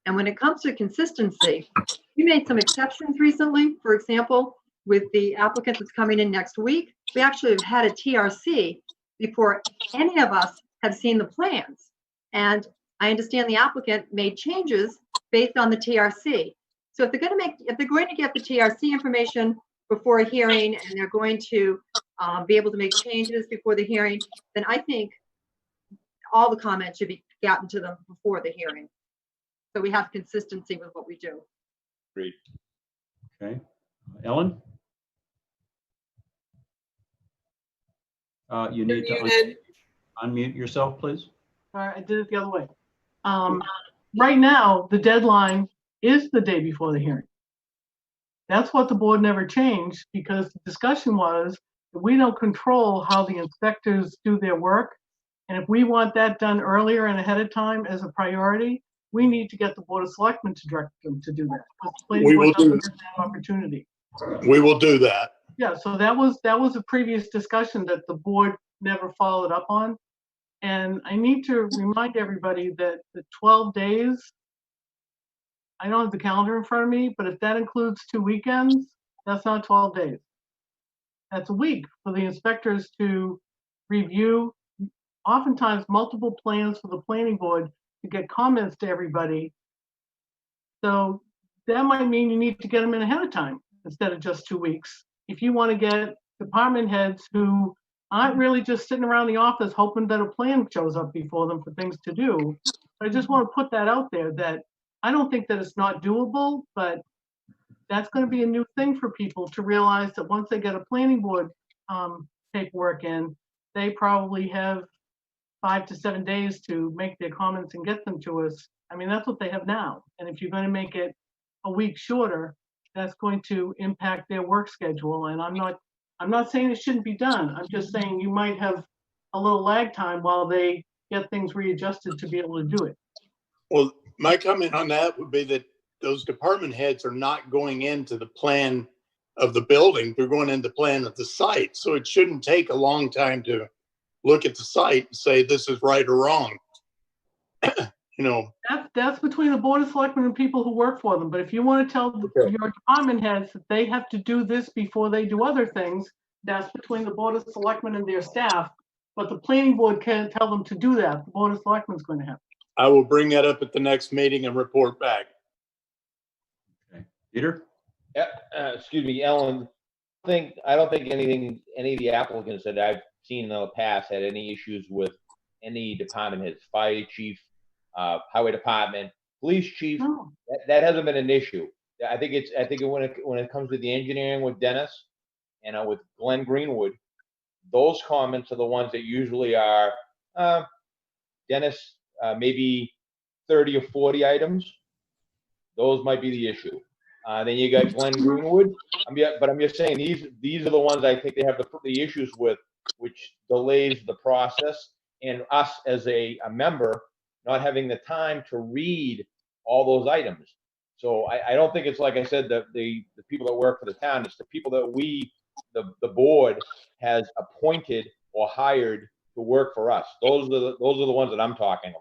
And when it comes to consistency, we made some exceptions recently. For example, with the applicant that's coming in next week, we actually have had a TRC before any of us have seen the plans. And I understand the applicant made changes based on the TRC. So if they're going to get the TRC information before a hearing and they're going to be able to make changes before the hearing, then I think all the comments should be gotten to them before the hearing. So we have consistency with what we do. Agreed. Okay, Ellen? You need to unmute yourself, please. All right, I did it the other way. Right now, the deadline is the day before the hearing. That's what the board never changed because the discussion was that we don't control how the inspectors do their work. And if we want that done earlier and ahead of time as a priority, we need to get the Board of Selectmen to direct them to do that. We will do that opportunity. We will do that. Yeah, so that was a previous discussion that the board never followed up on. And I need to remind everybody that the 12 days, I don't have the calendar in front of me, but if that includes 2 weekends, that's not 12 days. That's a week for the inspectors to review, oftentimes multiple plans for the planning board to get comments to everybody. So that might mean you need to get them in ahead of time instead of just 2 weeks. if you want to get department heads who aren't really just sitting around the office hoping that a plan shows up before them for things to do. I just want to put that out there that I don't think that it's not doable, but that's going to be a new thing for people to realize that once they get a planning board paperwork in, they probably have 5 to 7 days to make their comments and get them to us. I mean, that's what they have now. And if you're going to make it a week shorter, that's going to impact their work schedule. And I'm not saying it shouldn't be done. I'm just saying you might have a little lag time while they get things readjusted to be able to do it. Well, my comment on that would be that those department heads are not going into the plan of the building. They're going into the plan of the site. So it shouldn't take a long time to look at the site and say this is right or wrong. You know, that's between the board of selectmen and people who work for them. But if you want to tell your department heads that they have to do this before they do other things, that's between the board of selectmen and their staff. But the planning board can't tell them to do that. The board of selectmen is going to have. I will bring that up at the next meeting and report back. Okay. Peter? Yeah, excuse me, Ellen. I don't think any of the applicants that I've seen in the past had any issues with any department heads, fire chief, highway department, police chief. No. That hasn't been an issue. I think when it comes to the engineering with Dennis and with Glenn Greenwood, those comments are the ones that usually are Dennis, maybe 30 or 40 items. Those might be the issue. Then you got Glenn Greenwood. But I'm just saying these are the ones I think they have the issues with, which delays the process, and us as a member not having the time to read all those items. So I don't think it's, like I said, the people that work for the town. It's the people that the board has appointed or hired to work for us. Those are the ones that I'm talking about.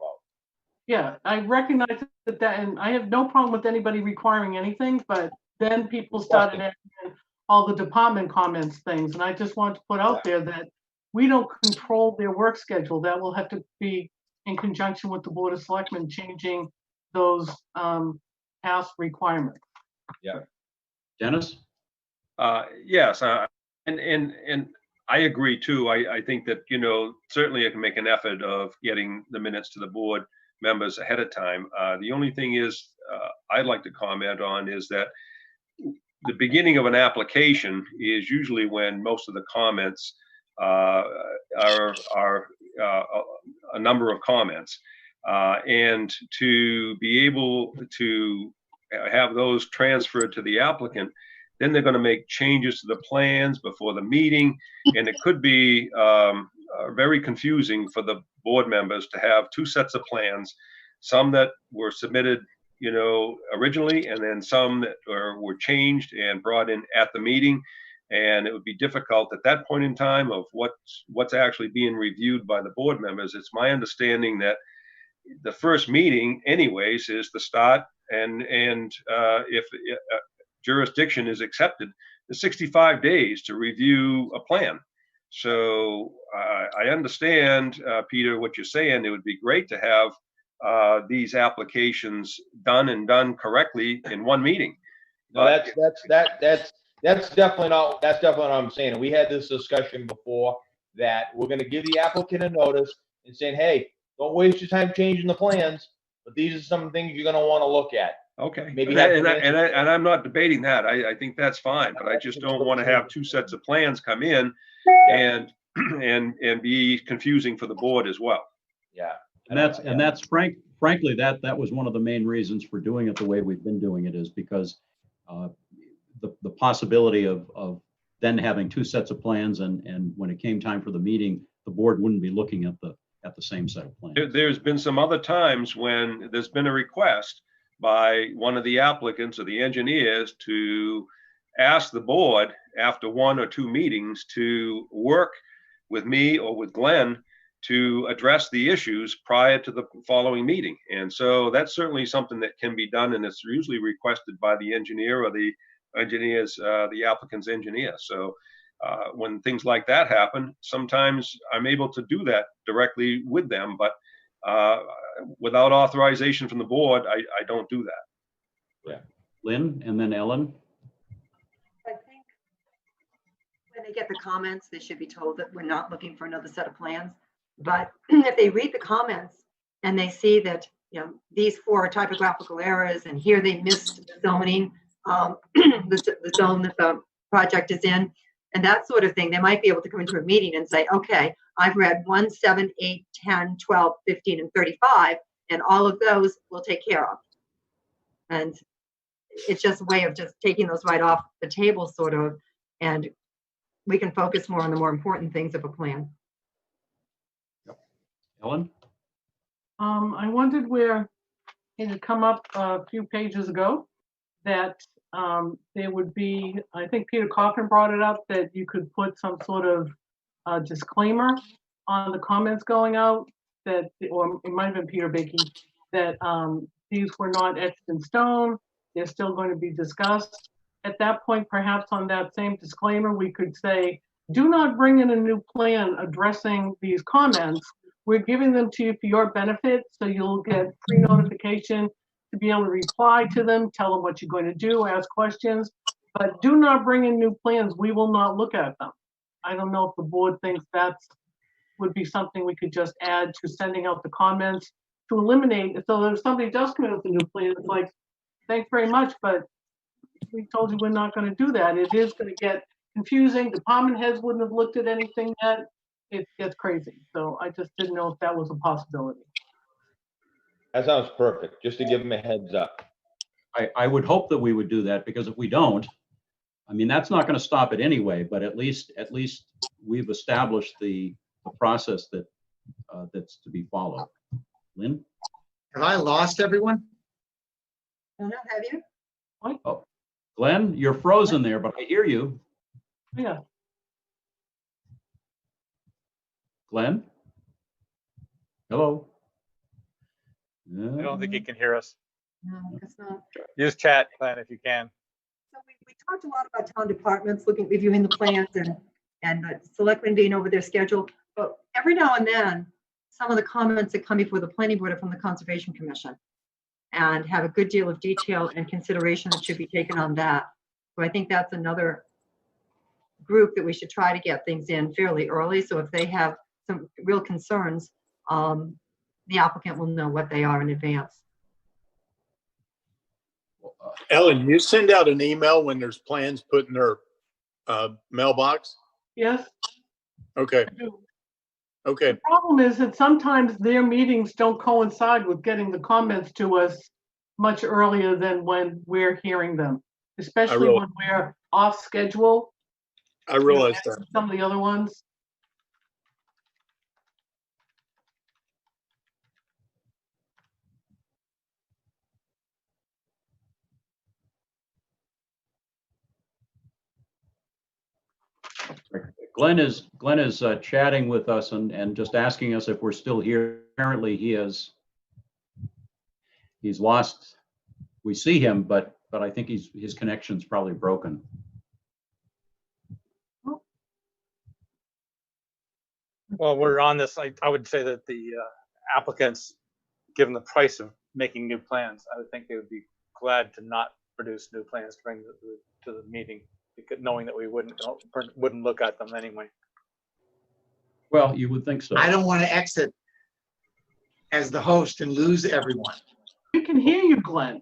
Yeah, I recognize that, and I have no problem with anybody requiring anything, but then people started asking all the department comments things, and I just want to put out there that we don't control their work schedule. That will have to be in conjunction with the Board of Selectmen changing those past requirements. Yeah. Dennis? Yes, and I agree too. I think that, certainly I can make an effort of getting the minutes to the board members ahead of time. The only thing is I'd like to comment on is that the beginning of an application is usually when most of the comments are a number of comments, and to be able to have those transferred to the applicant, then they're going to make changes to the plans before the meeting, and it could be very confusing for the board members to have two sets of plans, some that were submitted originally, and then some that were changed and brought in at the meeting. And it would be difficult at that point in time of what's actually being reviewed by the board members. It's my understanding that the first meeting anyways is the start, and if jurisdiction is accepted, the 65 days to review a plan. So I understand, Peter, what you're saying. It would be great to have these applications done correctly in one meeting. No, that's definitely not what I'm saying. We had this discussion before that we're going to give the applicant a notice and saying, hey, don't waste your time changing the plans, but these are some things you're going to want to look at. Okay. Maybe and I'm not debating that. I think that's fine, but I just don't want to have two sets of plans come in and be confusing for the board as well. Yeah. And that's frankly, that was one of the main reasons for doing it the way we've been doing it, is because the possibility of then having two sets of plans, and when it came time for the meeting, the board wouldn't be looking at the same set of plans. There's been some other times when there's been a request by one of the applicants or the engineers to ask the board after one or two meetings to work with me or with Glenn to address the issues prior to the following meeting. And so that's certainly something that can be done, and it's usually requested by the engineer or the applicant's engineer. So when things like that happen, sometimes I'm able to do that directly with them, but without authorization from the board, I don't do that. Yeah. Lynn, and then Ellen. I think When they get the comments, they should be told that we're not looking for another set of plans. But if they read the comments and they see that, these 4 are typographical errors and here they missed the zoning, the zone that the project is in, and that sort of thing, they might be able to come into a meeting and say, okay, I've read 1, 7, 8, 10, 12, 15, and 35, and all of those we'll take care of. And it's just a way of just taking those right off the table, sort of, and we can focus more on the more important things of a plan. Ellen? I wondered where it had come up a few pages ago that there would be, I think Peter Cochran brought it up, that you could put some sort of disclaimer on the comments going out, that, or it might have been Peter Baking, that these were not etched in stone, they're still going to be discussed. At that point, perhaps on that same disclaimer, we could say, do not bring in a new plan addressing these comments. We're giving them to you for your benefit, so you'll get pre-notification to be able to reply to them, tell them what you're going to do, ask questions, but do not bring in new plans. We will not look at them. I don't know if the board thinks that would be something we could just add to sending out the comments to eliminate. So that if somebody does come in with a new plan, it's like, thanks very much, but we told you we're not going to do that. It is going to get confusing. Department heads wouldn't have looked at anything yet. It gets crazy. So I just didn't know if that was a possibility. That sounds perfect, just to give them a heads up. I would hope that we would do that, because if we don't, I mean, that's not going to stop it anyway, but at least we've established the process that that's to be followed. Lynn? Have I lost everyone? I don't know, have you? Oh, Glenn, you're frozen there, but I hear you. Yeah. Glenn? Hello? I don't think he can hear us. No, I guess not. Use chat, Glenn, if you can. So we talked a lot about town departments reviewing the plans and the selectmen being over their schedule. But every now and then, some of the comments that come before the planning board are from the Conservation Commission and have a good deal of detail and consideration that should be taken on that. So I think that's another group that we should try to get things in fairly early. So if they have some real concerns, the applicant will know what they are in advance. Ellen, you send out an email when there's plans put in their mailbox? Yes. Okay. I do. Okay. The problem is that sometimes their meetings don't coincide with getting the comments to us much earlier than when we're hearing them, especially when we're off schedule. I realize that. Some of the other ones. Glenn is chatting with us and just asking us if we're still here. Apparently he's lost. We see him, but I think his connection's probably broken. Well, we're on this. I would say that the applicants, given the price of making new plans, I would think they would be glad to not produce new plans to bring to the meeting, because knowing that we wouldn't look at them anyway. Well, you would think so. I don't want to exit as the host and lose everyone. We can hear you, Glenn.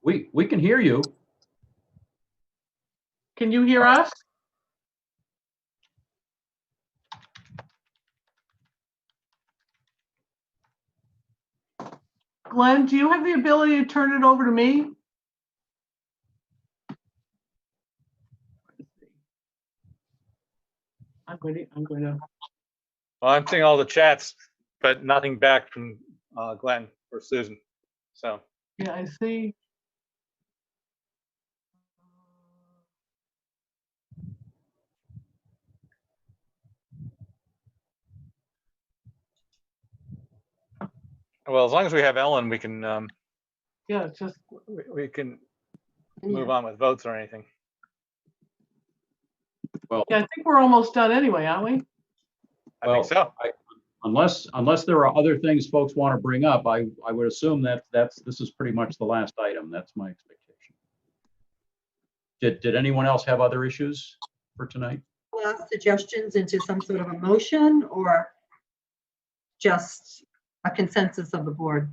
We can hear you. Can you hear us? Glenn, do you have the ability to turn it over to me? I'm going to. Well, I'm seeing all the chats, but nothing back from Glenn or Susan. So. Yeah, I see. Well, as long as we have Ellen, we can. Yeah, just we can move on with votes or anything. Well, yeah, I think we're almost done anyway, aren't we? I think so. Unless there are other things folks want to bring up, I would assume that this is pretty much the last item. That's my expectation. Did anyone else have other issues for tonight? SLS suggestions into some sort of a motion or just a consensus of the board?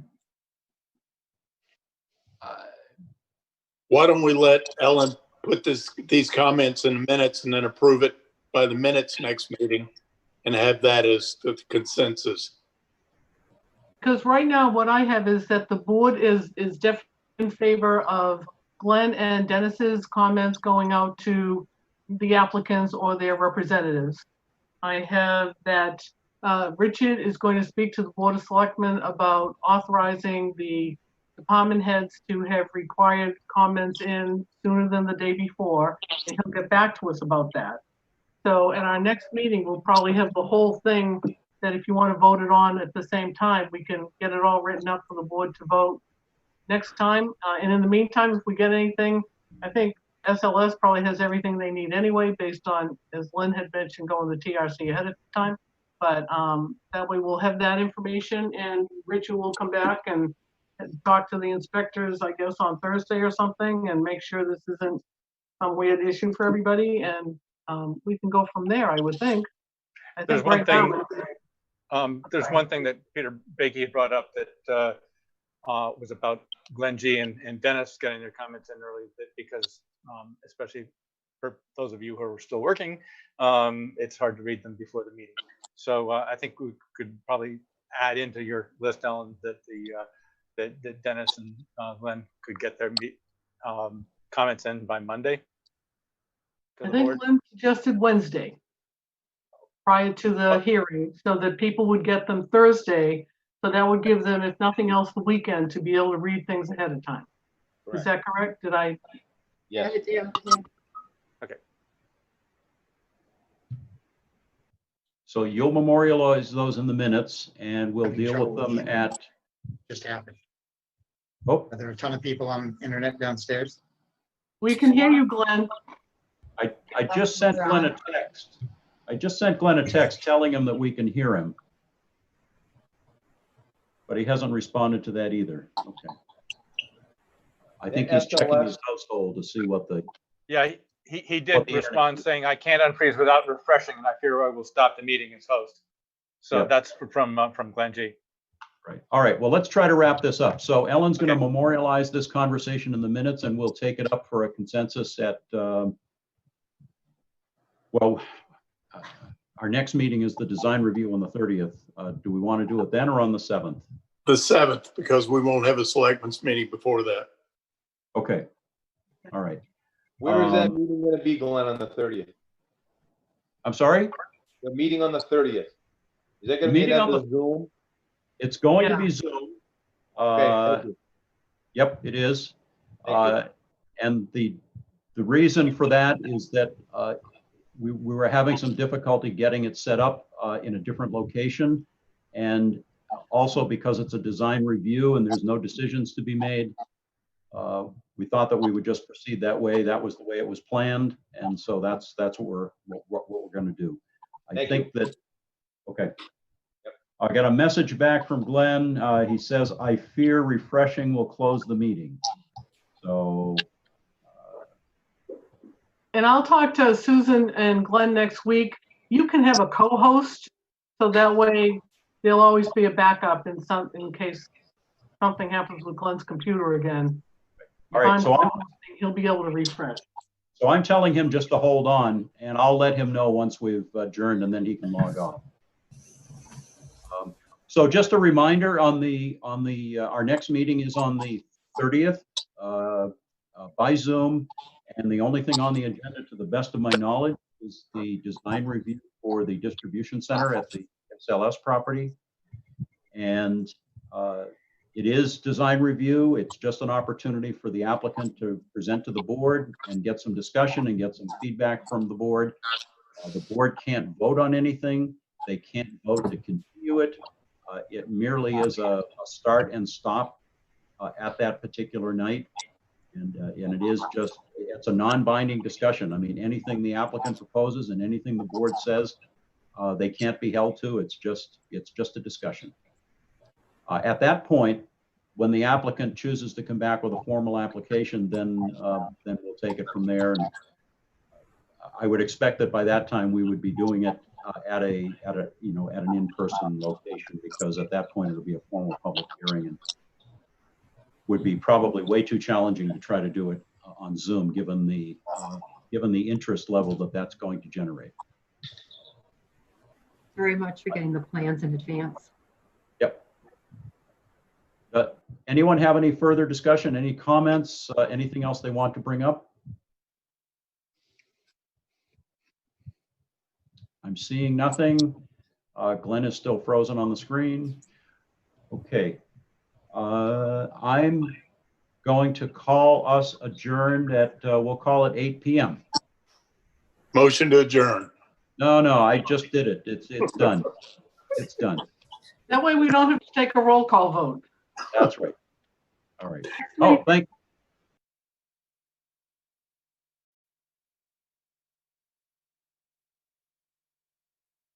Why don't we let Ellen put these comments in minutes and then approve it by the minutes next meeting and have that as the consensus? Because right now, what I have is that the board is definitely in favor of Glenn and Dennis's comments going out to the applicants or their representatives. I have that Richard is going to speak to the Board of Selectmen about authorizing the department heads to have required comments in sooner than the day before, and he'll get back to us about that. So at our next meeting, we'll probably have the whole thing that if you want to vote it on at the same time, we can get it all written up for the board to vote next time. And in the meantime, if we get anything, I think SLS probably has everything they need anyway, based on, as Lynn had mentioned, going to TRC ahead of time. But that way we'll have that information, and Richard will come back and talk to the inspectors, I guess, on Thursday or something, and make sure this isn't some weird issue for everybody. And we can go from there, I would think. I There's think one right thing. now, There's one thing that Peter Bakey had brought up that was about Glenn G and Dennis getting their comments in early, because especially for those of you who are still working, it's hard to read them before the meeting. So I think we could probably add into your list, Ellen, that that Dennis and Glenn could get their comments in by Monday. I think Lynn suggested Wednesday prior to the hearing, so that people would get them Thursday. So that would give them, if nothing else, the weekend to be able to read things ahead of time. Correct. Is that correct? Did I? Yes. Yeah. Okay. So you'll memorialize those in the minutes, and we'll deal with them at. Just happened. Oh, Are there a ton of people on internet downstairs? We can hear you, Glenn. I just sent Glenn a text. I just sent Glenn a text telling him that we can hear him. But he hasn't responded to that either. Okay. I think he's checking his household to see what the. Yeah, he did respond saying, "I can't unfreeze without refreshing, and I fear I will stop the meeting as host." So Yeah. that's from Glenn G. Right. All right. Well, let's try to wrap this up. So Ellen's going to memorialize this conversation in the minutes, and we'll take it up for a consensus at, our next meeting is the design review on the 30th. Do we want to do it then or on the 7th? The 7th, because we won't have a selectmen's meeting before that. Okay. All right. Where is that meeting going to be, Glenn, on the 30th? I'm sorry? The meeting on the 30th. Is that going to be meeting on another Zoom? It's going to be Zoom. Okay, Yep, it is. And the reason for that is that we were having some difficulty getting it set up in a different location. And also because it's a design review and there's no decisions to be made, we thought that we would just proceed that way. That was the way it was planned. And so that's what we're going to do. I think that, okay. I got a message back from Glenn. He says, "I fear refreshing will close the meeting." So. And I'll talk to Susan and Glenn next week. You can have a co-host, so that way there'll always be a backup in case something happens with Glenn's computer again. All right, so he'll be able to refresh. So I'm telling him just to hold on, and I'll let him know once we've adjourned, and then he can log off. So just a reminder on our next meeting is on the 30th by Zoom. And the only thing on the agenda, to the best of my knowledge, is the design review for the distribution center at the SLS property. And it is design review. It's just an opportunity for the applicant to present to the board and get some discussion and get some feedback from the board. The board can't vote on anything. They can't vote to continue it. It merely is a start and stop at that particular night. And it is just, it's a non-binding discussion. I mean, anything the applicant proposes and anything the board says, they can't be held to. It's just a discussion. At that point, when the applicant chooses to come back with a formal application, then we'll take it from there. And I would expect that by that time we would be doing it at an in-person location, because at that point it'll be a formal public hearing and would be probably way too challenging to try to do it on Zoom, given the interest level that that's going to generate. Very much for getting the plans in advance. Yep. Anyone have any further discussion, any comments, anything else they want to bring up? I'm seeing nothing. Glenn is still frozen on the screen. Okay. I'm going to call us adjourned at, we'll call it 8 p.m. Motion to adjourn. No, I just did it. It's done. It's done. That way we don't have to take a roll call vote. That's right. All right. Oh,